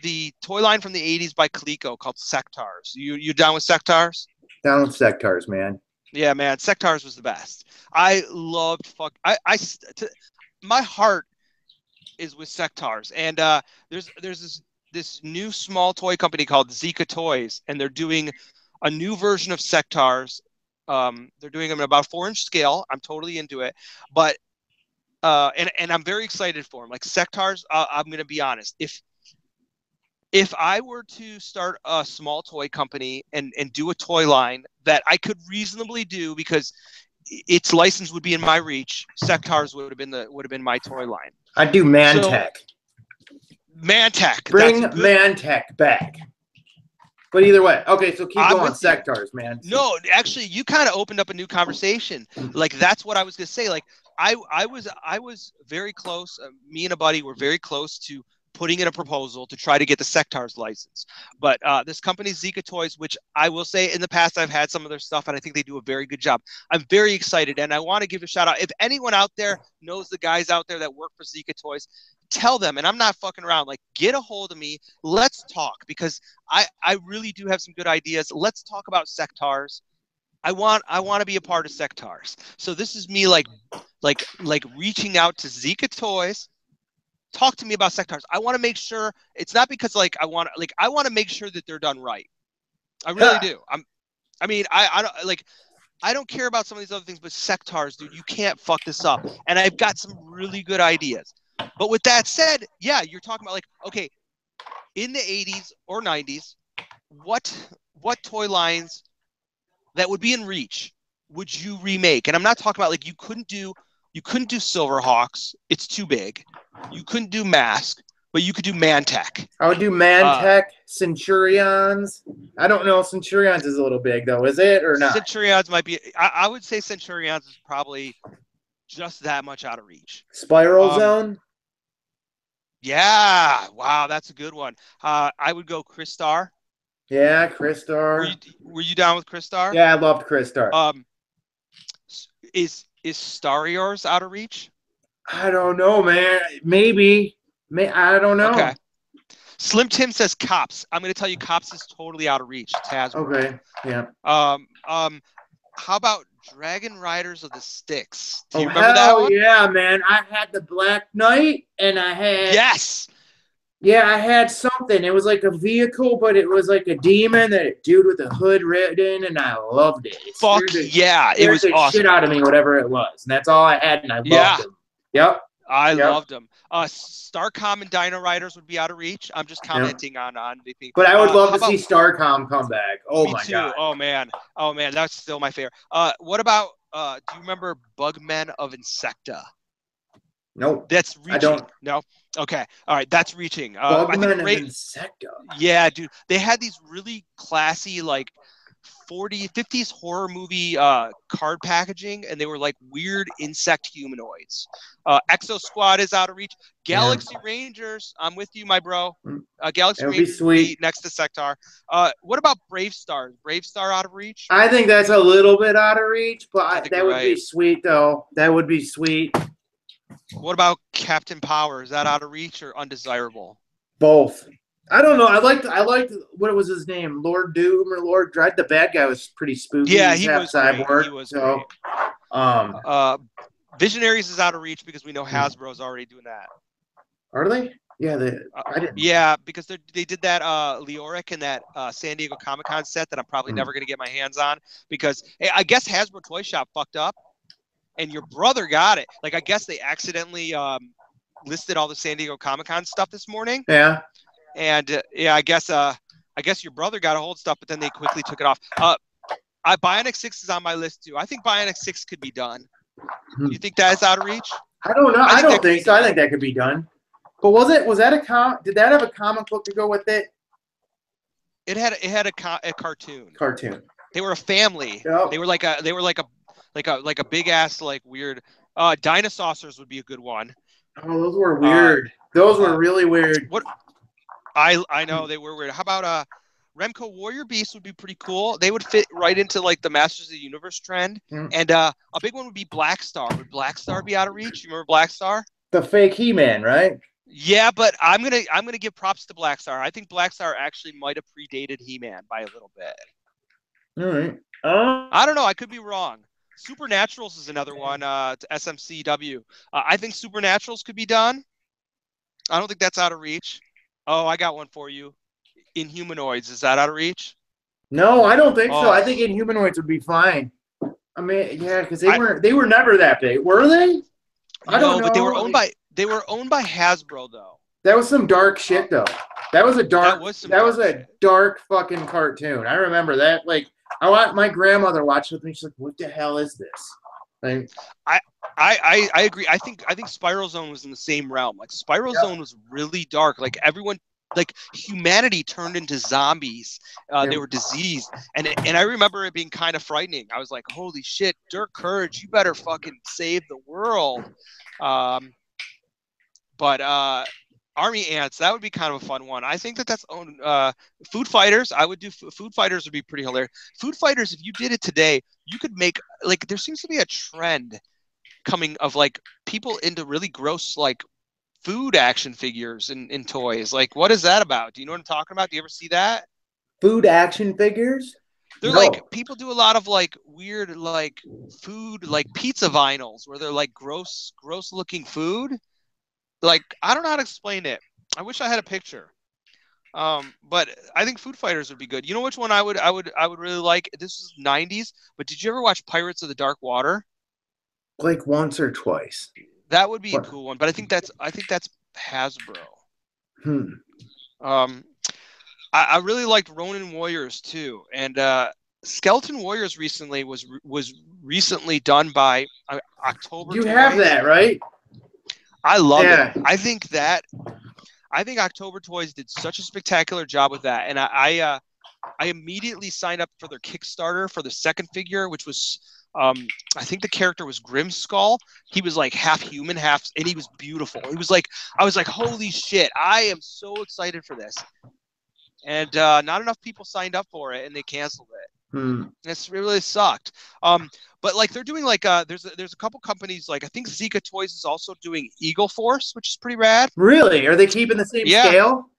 the toy line from the '80s by Coleco called Sectars. You down with Sectars? Down with Sectars, man. Yeah, man. Sectars was the best. I loved my heart is with Sectars, and there's this new small toy company called Zika Toys, and they're doing a new version of Sectars. They're doing them in about 4-inch scale. I'm totally into it, but and I'm very excited for them. Like Sectars, I'm going to be honest. If I were to start a small toy company and do a toy line that I could reasonably do because its license would be in my reach, Sectars would have been my toy line. I'd do Mantech. Mantech. Bring Mantech back. But either way, okay. So keep going, Sectars, man. No, actually, you kind of opened up a new conversation. Like that's what I was gonna say. Like I was very close. Me and a buddy were very close to putting in a proposal to try to get the Sectars license. But this company, Zika Toys, which I will say in the past I've had some of their stuff and I think they do a very good job. I'm very excited and I want to give a shout out. If anyone out there knows the guys out there that work for Zika Toys, tell them, and I'm not fucking around, like get a hold of me. Let's talk because I really do have some good ideas. Let's talk about Sectars. I want to be a part of Sectars. So this is me like reaching out to Zika Toys. Talk to me about Sectars. I want to make sure it's not because I want to make sure that they're done right. I really do. I don't care about some of these other things, but Sectars, dude, you can't fuck this up. And I've got some really good ideas. But with that said, yeah, you're talking about okay, in the 80s or 90s, what toy lines that would be in reach would you remake? And I'm not talking about you couldn't do Silverhawks. It's too big. You couldn't do Mask, but you could do Mantech. I would do Mantech, Centurions. I don't know. Centurions is a little big though. Is it or not? Centurions might be. I would say Centurions is probably just that much out of reach. Spiral Zone. Yeah. Wow, that's a good one. I would go Crystar. Yeah, Crystar. Were you down with Crystar? Yeah, I loved Crystar. Is Stariors out of reach? I don't know, man. Maybe. I don't know. Okay. Slim Tim says Cops. I'm going to tell you Cops is totally out of reach. It's Hasbro. Okay. Yeah. How about Dragon Riders of the Styx? Do you remember that one? Yeah, man. I had the Black Knight and I had... Yes! Yeah, I had something. It was like a vehicle, but it was like a demon that a dude with a hood ridden, and I loved it. Fuck yeah. It was awesome. Shit out of me, whatever it was. And that's all I had, and I loved them. Yep. I loved them. Starcom and Dino Riders would be out of reach. I'm just commenting on the people. But I would love to see Starcom come back. Oh my god. Oh man, that's still my favorite. What about? Do you remember Bugmen of Insecta? Nope. That's reaching. I don't. No. Okay. All right. That's reaching. Bugmen of Insecta. Yeah, dude. They had these really classy 50s horror movie card packaging, and they were like weird insect humanoids. Exo Squad is out of reach. Galaxy Rangers, I'm with you, my bro. Galaxy Rangers would be next to Sectar. What about Brave Star? Brave Star out of reach? I think that's a little bit out of reach, but that would be sweet, though. That would be sweet. What about Captain Power? Is that out of reach or undesirable? Both. I don't know. I liked what was his name? Lord Doom or Lord Dread? The bad guy was pretty spooky. Yeah, he was cyborg. Great. He was great. Visionaries is out of reach because we know Hasbro is already doing that. Are they? Yeah, I didn't. Yeah, because they did that Leoric and that San Diego Comic-Con set that I'm probably never going to get my hands on because hey, I guess Hasbro Toy Shop fucked up and your brother got it. Like, I guess they accidentally listed all the San Diego Comic-Con stuff this morning. Yeah. And yeah, I guess your brother got a hold of stuff, but then they quickly took it off. Bionic 6 is on my list too. I think Bionic 6 could be done. Do you think that is out of reach? I don't know. I don't think so. I think that could be done. But was that a did that have a comic book to go with it? It had a cartoon. Cartoon. They were a family. Yep. They were like a big ass like weird Dinosaurs would be a good one. Oh, those were weird. Those were really weird. What I know they were weird. How about Remco Warrior Beast would be pretty cool. They would fit right into like the Masters of the Universe trend. And a big one would be Black Star. Would Black Star be out of reach? You remember Black Star? The fake He-Man, right? Yeah, but I'm gonna give props to Black Star. I think Black Star actually might have predated He-Man by a little bit. All right. I don't know. I could be wrong. Supernaturals is another one. To SMCW. I think Supernaturals could be done. I don't think that's out of reach. Oh, I got one for you. Inhumanoids, is that out of reach? No, I don't think so. I think Inhumanoids would be fine. I mean, yeah, because they were never that big, were they? I don't know. But they were owned by Hasbro though. That was some dark shit though. That was a dark fucking cartoon. I remember that. Like, my grandmother watched it with me. She's like, "What the hell is this?" Like, I agree. I think Spiral Zone was in the same realm. Like Spiral Zone was really dark. Like everyone, like humanity turned into zombies. They were diseased, and I remember it being kind of frightening. I was like, "Holy shit, Dirk Courage, you better fucking save the world." But Army Ants, that would be kind of a fun one. I think that's own Food Fighters. I would do Food Fighters would be pretty hilarious. Food Fighters, if you did it today, you could make like there seems to be a trend coming of like people into really gross like food action figures in toys. Like, what is that about? Do you know what I'm talking about? Do you ever see that? Food action figures? They're like people do a lot of like weird like food like pizza vinyls where they're like gross looking food. Like, I don't know how to explain it. I wish I had a picture. But I think Food Fighters would be good. You know which one I would really like? This is 90s, but did you ever watch Pirates of the Dark Water? Like once or twice. That would be a cool one, but I think that's Hasbro. I really liked Ronin Warriors too, and Skeleton Warriors recently was recently done by October. You have that, right? I love it. I think October Toys did such a spectacular job with that, and I immediately signed up for their Kickstarter for the second figure, which was I think the character was Grimskull. He was like half human, and he was beautiful. He was like, I was like, holy shit, I am so excited for this. And not enough people signed up for it, and they canceled it. It really sucked. But like they're doing like there's a couple companies like I think Zika Toys is also doing Eagle Force, which is pretty rad. Really? Are they keeping the same scale?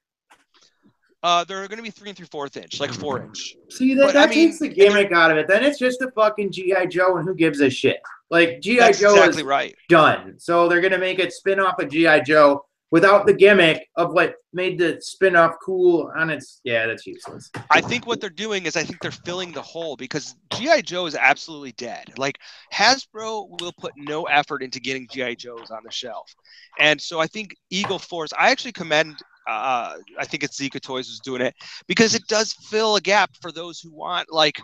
They're going to be 3 3/4 inch, like 4-inch. See, that takes the gimmick out of it. Then it's just a fucking G.I. Joe, and who gives a shit? Like G.I. Joe is done, so they're gonna make it spin off of G.I. Joe without the gimmick of what made the spin-off cool on its. Yeah, that's useless. I think what they're doing is I think they're filling the hole because G.I. Joe is absolutely dead. Like Hasbro will put no effort into getting G.I. Joes on the shelf. And so I think Eagle Force, I actually commend, I think it's Zika Toys who's doing it because it does fill a gap for those who want like.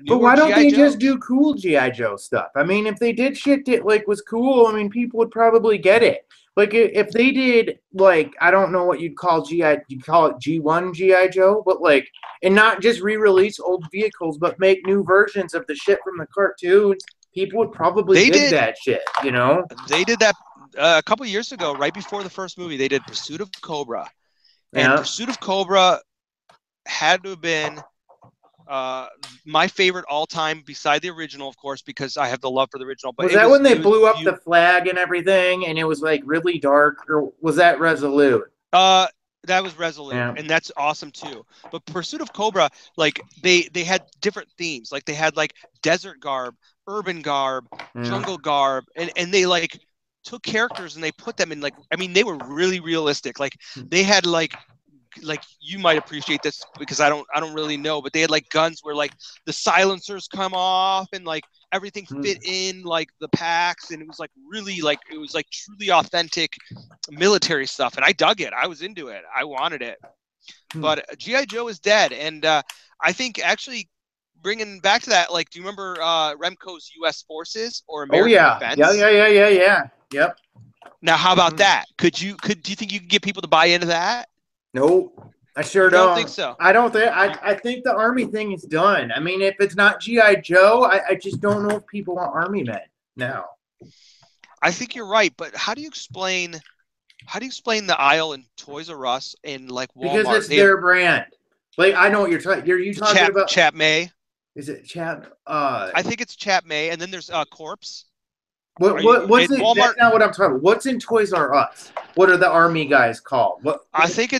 But why don't they just do cool G.I. Joe stuff? I mean, if they did shit that like was cool, I mean, people would probably get it. Like if they did like I don't know what you'd call G.I. You'd call it G1 G.I. Joe, but like and not just re-release old vehicles, but make new versions of the shit from the cartoons. People would probably dig that shit, you know? They did that a couple years ago, right before the first movie. They did Pursuit of Cobra, and Pursuit of Cobra had to have been my favorite all time, beside the original, of course, because I have the love for the original. But was that when they blew up the flag and everything, and it was like really dark, or was that Resolute? That was Resolute, Yeah. and that's awesome too. But Pursuit of Cobra, like they had different themes. Like they had like desert garb, urban garb, jungle garb, and they like took characters and they put them in like, I mean, they were really realistic. Like they had like you might appreciate this because I don't really know, but they had like guns where like the silencers come off and like everything fit in like the packs, and it was like really like it was like truly authentic military stuff, and I dug it. I was into it. I wanted it. But G.I. Joe is dead, and I think actually bringing back to that, like, do you remember Remco's U.S. Forces or American Defense? Yeah. Yep. Now, how about that? Do you think you could get people to buy into that? Nope. I sure don't think so. I don't think. I think the Army thing is done. I mean, if it's not G.I. Joe, I just don't know if people want Army men now. I think you're right, but how do you explain the aisle in Toys R Us and like Walmart? Because it's their brand. Like, I know what you're talking. You talking about Chap May? Is it Chap? I think it's Chap May, and then there's Corpse. What's it? Walmart? That's not what I'm talking about. What's in Toys R Us? What are the Army guys called? I think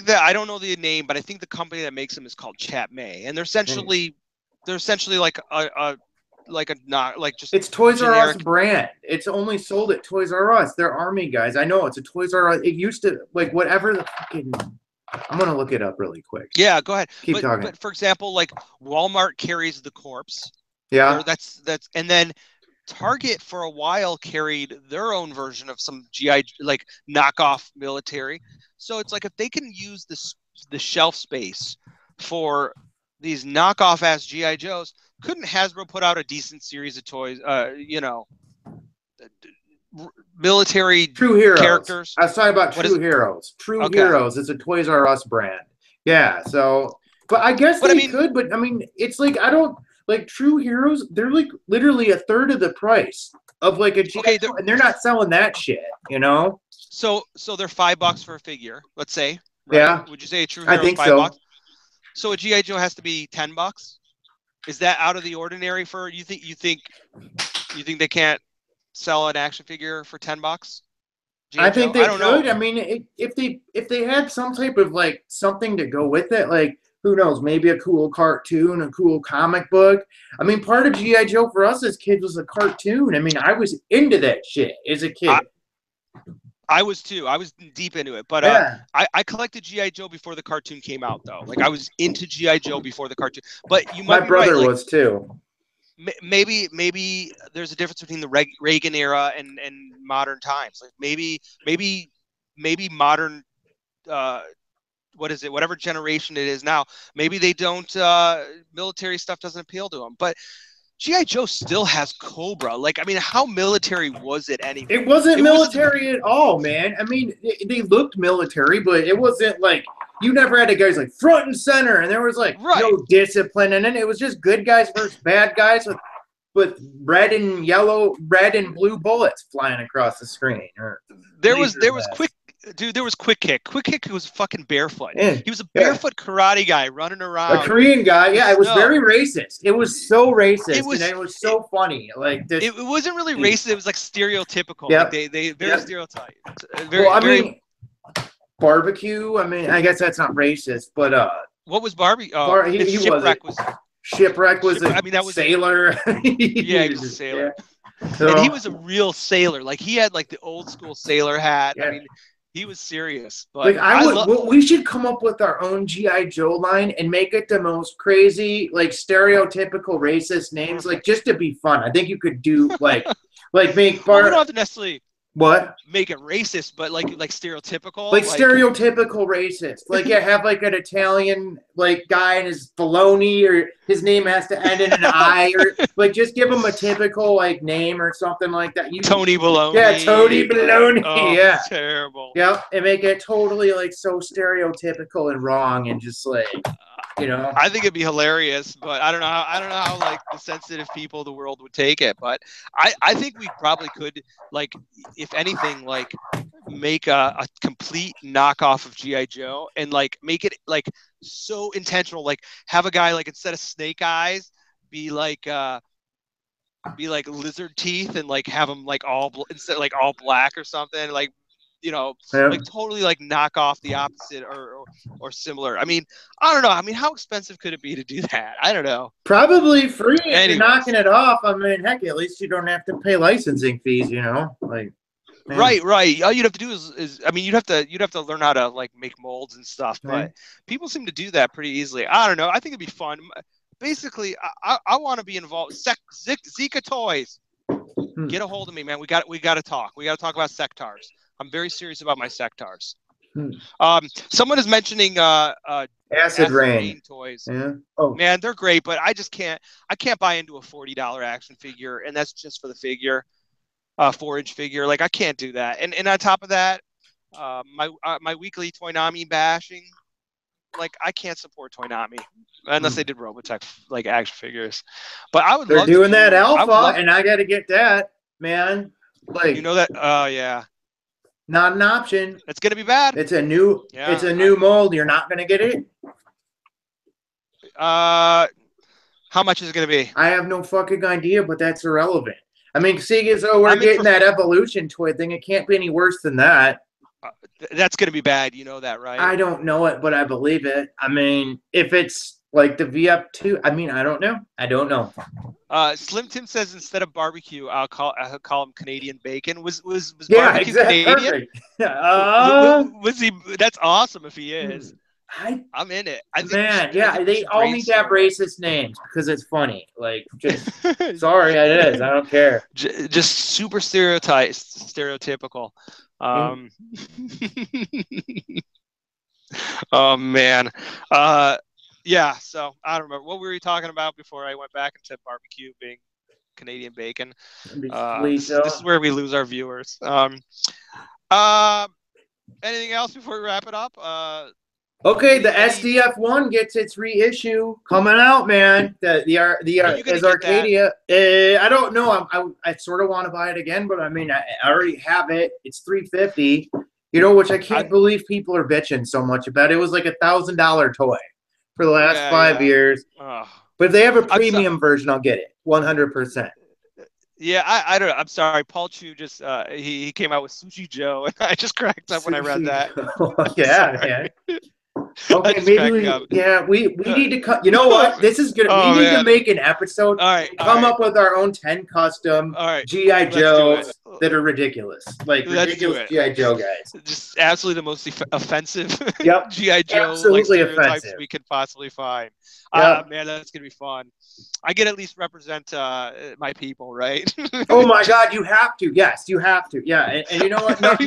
that I don't know the name, but I think the company that makes them is called Chap May, and they're essentially like it's Toys R Us brand. It's only sold at Toys R Us. They're Army guys. I know it's a Toys R Us. It used to like whatever the fucking. I'm gonna look it up really quick. Yeah, go ahead. Keep talking. But for example, like Walmart carries the Corpse. Yeah. That's and then Target for a while carried their own version of some GI like knockoff military. So it's like if they can use the shelf space for these knockoff ass GI Joes, couldn't Hasbro put out a decent series of toys? Military True Heroes characters. I was talking about True Heroes. True Heroes is a Toys R Us brand. Yeah. So, but I guess they could. But I mean, it's like I don't. Like True Heroes, they're like literally a third of the price of like a GI Joe, and they're not selling that shit, you know. So they're $5 for a figure, let's say. Right? Yeah. Would you say a True Hero? I think $5? So a GI Joe has to be $10. Is that out of the ordinary for you? Think they can't sell an action figure for $10? I think they could. I mean, if they had some type of like something to go with it, like. Who knows? Maybe a cool cartoon, a cool comic book. I mean, part of G.I. Joe for us as kids was a cartoon. I mean, I was into that shit as a kid. I was too. I was deep into it. But I collected G.I. Joe before the cartoon came out, though. Like, I was into G.I. Joe before the cartoon. But you might be right. My brother was too. Maybe there's a difference between the Reagan era and modern times. Like, maybe modern what is it? Whatever generation it is now, maybe they don't. Military stuff doesn't appeal to them. But G.I. Joe still has Cobra. Like, I mean, how military was it anyway? It wasn't military at all, man. I mean, they looked military, but it wasn't like you never had the guys like front and center, and there was like no discipline, and then it was just good guys versus bad guys with red and blue bullets flying across the screen. There was Quick Kick. Quick Kick was fucking barefoot. He was a barefoot karate guy running around. A Korean guy. Yeah, it was very racist. It was so racist. It was so funny. Like this, it wasn't really racist. It was like stereotypical. Yeah. Like they very stereotyped. Barbecue. I mean, I guess that's not racist, but what was barbecue? Shipwreck was a sailor. Yeah, he was a sailor. Yeah. So, and he was a real sailor. Like he had like the old school sailor hat. Yeah. I mean, he was serious. But like we should come up with our own G.I. Joe line and make it the most crazy, like stereotypical racist names, like just to be fun. I think you could do like make we don't have to necessarily make it racist, but like stereotypical, like stereotypical racist. Like have like an Italian like guy and his Bologna, or his name has to end in an I, or like just give him a typical like name or something like that. Tony Bologna. Yeah, Tony Bologna. Oh, yeah, terrible. Yep, and make it totally like so stereotypical and wrong, and just like I think it'd be hilarious, but I don't know how like the sensitive people of the world would take it. But I think we probably could, like, if anything, like make a complete knockoff of G.I. Joe and like make it like so intentional, like have a guy like instead of snake eyes be like lizard teeth, and like have him like instead like all black or something, like you know, Yeah. like totally like knock off the opposite or similar. I mean, I don't know. I mean, how expensive could it be to do that? I don't know. Probably free if Anyways. you're knocking it off. I mean, heck, at least you don't have to pay licensing fees, you know? Like, man. Right. All you'd have to do is I mean, you'd have to learn how to like make molds and stuff, but people seem to do that pretty easily. I don't know. I think it'd be fun. Basically, I want to be involved. Zika Toys, get a hold of me, man. We got to talk. We got to talk about sectars. I'm very serious about my sectars. Someone is mentioning Acid Rain toys. Yeah. Oh man, they're great, but I can't buy into a $40 action figure, and that's just for the figure, 4-inch figure. Like I can't do that. And on top of that, my weekly Toynami bashing. Like I can't support Toynami unless they did Robotech like action figures. But I would. They're love doing to that alpha, and I got to get that, man. Like you know that? Oh yeah. Not an option. It's gonna be bad. It's a new. Yeah, it's a new mold. You're not gonna get it. How much is it gonna be? I have no fucking idea, but that's irrelevant. I mean, seeing as though we're getting that evolution toy thing, it can't be any worse than that. That's gonna be bad. You know that, right? I don't know it, but I believe it. I mean, if it's like the VF2, I mean, I don't know. I don't know. Slim Tim says instead of barbecue, I'll call him Canadian bacon. Was barbecue Canadian? Was he? That's awesome if he is. I'm in it. They all need to have racist names because it's funny. Like, just sorry, it is. I don't care. Just super stereotypical. Oh man. Yeah. So I don't remember what we were talking about before I went back into barbecue being Canadian bacon. This is where we lose our viewers. Anything else before we wrap it up? Okay, the SDF1 gets its reissue coming out, man. As Arcadia. I don't know. I sort of want to buy it again, but I mean, I already have it. It's $350. You know, which I can't believe people are bitching so much about. It was like $1,000 toy for the last 5 years. But if they have a premium version, I'll get it 100%. Yeah, I don't know. I'm sorry. Paul Chu just he came out with Sushi Joe, and I just cracked up when I read that. Yeah, man. Okay, maybe we need to cut. You know what? This is good. We need to make an episode. Come up with our own 10 custom GI Joes that are ridiculous, like ridiculous GI Joe guys. Just absolutely the most offensive GI Joe absolutely like, offensive we could possibly find. Man, that's gonna be fun. I can at least represent my people, right? Oh my God, you have to. Yes, you have to. Yeah, and you know what? No,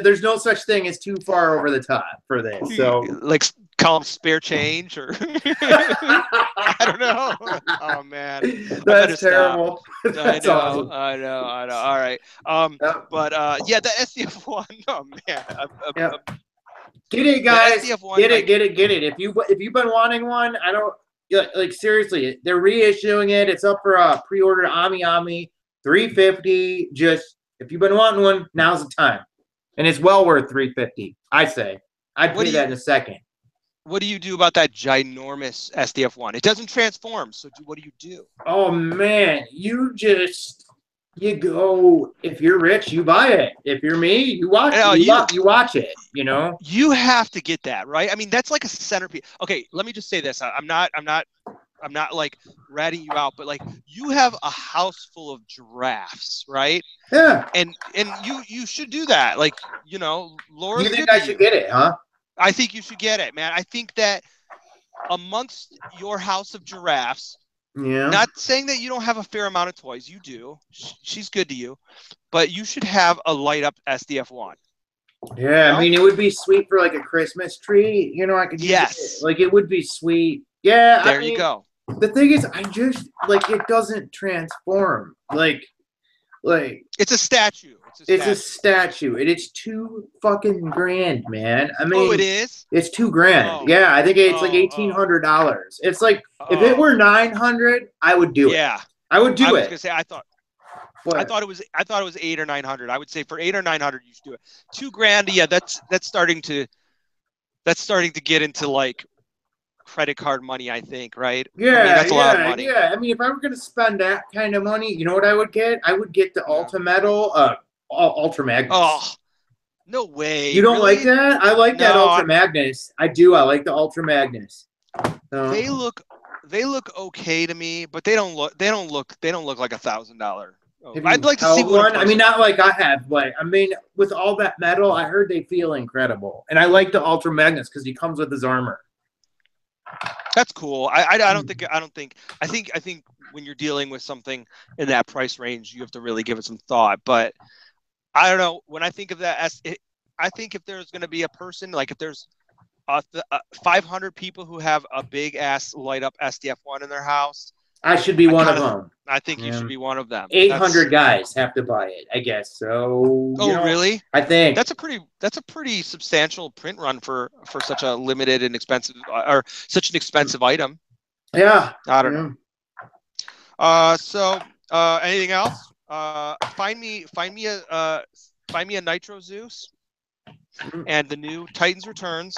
there's no such thing as too far over the top for this. So, like, call them spare change, or I don't know. Oh man, that's terrible. That's awesome. I know. All right. But yeah, the SDF1. Oh man. Get it, guys. Get it. If you've been wanting one, I don't. Like seriously, they're reissuing it. It's up for a pre-order. Ami $350. Just if you've been wanting one, now's the time, and it's well worth $350. I say. I'd pay that in a second. What do you do about that ginormous SDF1? It doesn't transform. So what do you do? Oh man, you go. If you're rich, you buy it. If you're me, you watch. You watch it. You know. You have to get that, right? I mean, that's like a centerpiece. Okay, let me just say this. I'm not like ratting you out, but like you have a house full of giraffes, right? Yeah. And you should do that. Like, you know, Laura. You think I should get it, huh? I think you should get it, man. I think that amongst your house of giraffes. Yeah. Not saying that you don't have a fair amount of toys. You do. She's good to you. But you should have a light up SDF1. Yeah, you know? I mean, it would be sweet for like a Christmas tree. You know, I could use it. Like, it would be sweet. Yeah. There you go. The thing is, I just, like, it doesn't transform. Like it's a statue. It's a statue, and it's $2,000, man. I mean, it is. It's $2,000. Oh. Yeah, I think it's like $1,800. It's like if it were $900, I would do it. Yeah, I would do it. I was gonna say I thought it was $800 or $900. I would say for $800 or $900, you should do it. $2,000. Yeah, that's starting to get into like credit card money, I think, right? Yeah, I mean, that's a lot of money. Yeah, I mean, if I were gonna spend that kind of money, you know what I would get? I would get the Ultra Magnus. No way. You don't really? like that? I like that Ultra Magnus. I do. I like the Ultra Magnus. They look okay to me, but they don't look like $1,000. I'd like to see one. I mean, not like I have, but I mean, with all that metal, I heard they feel incredible, and I like the Ultra Magnus because he comes with his armor. That's cool. I think when you're dealing with something in that price range, you have to really give it some thought. But I don't know. When I think of that, I think if there's going to be a person, like if there's 500 people who have a big ass light up SDF1 in their house, I should be one of them. I think you should be one of them. 800 guys have to buy it, I guess. So. Really? I think that's a pretty substantial print run for such a limited and expensive or such an expensive item. Yeah. I don't know. So anything else? Find me a Nitro Zeus and the new Titans Returns,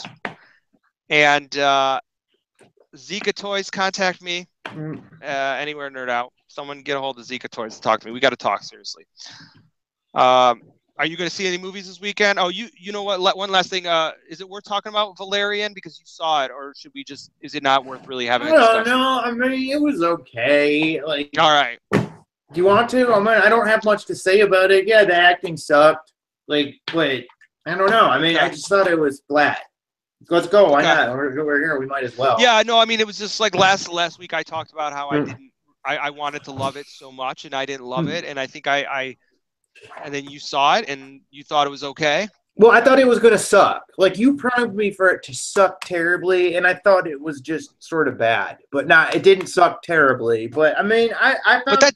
and Zika Toys, contact me. Anywhere Nerd Out. Someone get a hold of Zika Toys and talk to me. We got to talk seriously. Are you going to see any movies this weekend? Oh, you know what? One last thing. Is it worth talking about Valerian because you saw it, or should we just? Is it not worth really having a discussion? No. I mean, it was okay. Like, all right. Do you want to? I mean, I don't have much to say about it. Yeah, the acting sucked. Like, wait, I don't know. I mean, I just thought it was flat. Let's go. Why not? We're here. We might as well. Yeah, no, I mean, it was just like last week I talked about how I wanted to love it so much and I didn't love it. And I think and then you saw it and you thought it was okay. Well, I thought it was going to suck. Like, you primed me for it to suck terribly, and I thought it was just sort of bad. But it didn't suck terribly. But, I mean, I found... But that...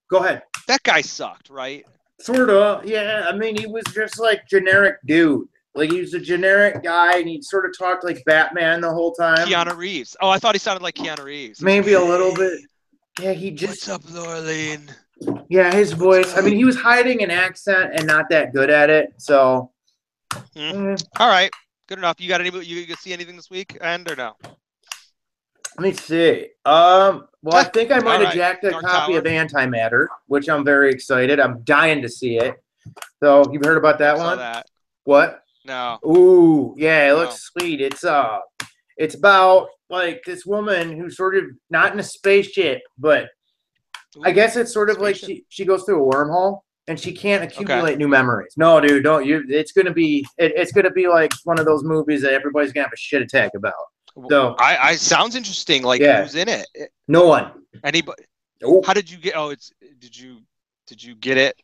Go ahead. That guy sucked, right? Sort of, yeah. I mean, he was just like generic dude. Like, he was a generic guy, and he sort of talked like Batman the whole time. Keanu Reeves. Oh, I thought he sounded like Keanu Reeves. Maybe a little bit. Yeah, he just... What's up, Lorleen? Yeah, his voice. I mean, he was hiding an accent and not that good at it, so... All right. Good enough. You see anything this week, or no? Let me see. Well, I think I might have jacked a copy of Antimatter, which I'm very excited. I'm dying to see it. So, you've heard about that one? That. What? No. Ooh, yeah, it looks sweet. It's about like this woman who's sort of not in a spaceship, but I guess it's sort of like she goes through a wormhole and she can't accumulate new memories. No, dude, don't you? It's gonna be like one of those movies that everybody's gonna have a shit attack about. So I sounds interesting. Like who's in it? No one. Anybody? Nope. How did you get? Oh, did you get it?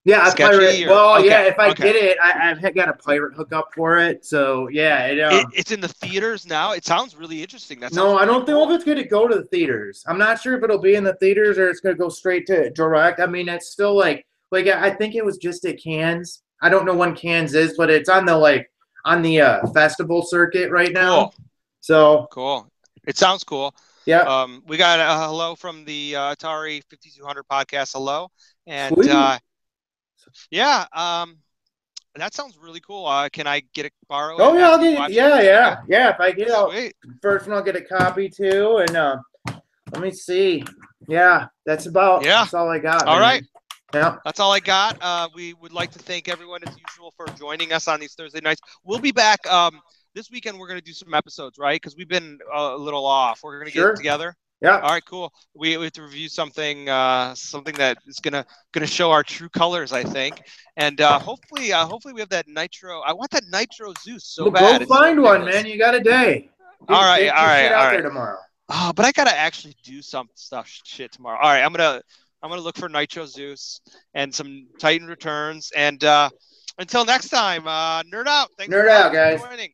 Yeah, I pirate. Well, yeah, if I get it, I've got a pirate hookup for it. So yeah, it's in the theaters now. It sounds really interesting. No, I don't know if it's gonna go to the theaters. I'm not sure if it'll be in the theaters or it's gonna go straight to direct. I mean, it's still like I think it was just at Cannes. I don't know when Cannes is, but it's on the festival circuit right now. Cool. So cool. It sounds cool. Yeah. We got a hello from the Atari 5200 podcast. Hello, and yeah, that sounds really cool. Can I get it borrowed? Oh yeah, I'll get it. Yeah. If I get it, first one I'll get a copy too. And let me see. Yeah, that's all I got. All right. Yeah, that's all I got. We would like to thank everyone as usual for joining us on these Thursday nights. We'll be back this weekend.'re going to do some episodes, right? Because we've been a little off. We're going to get together. Yeah. All right, cool. We have to review something that is gonna show our true colors, I think. And hopefully we have that Nitro. I want that Nitro Zeus so bad. Go find one, man. You got a day. All right. There tomorrow. Oh, but I gotta actually do some shit tomorrow. All right, I'm gonna look for Nitro Zeus and some Titan Returns. And until next time, nerd out. Thanks for joining.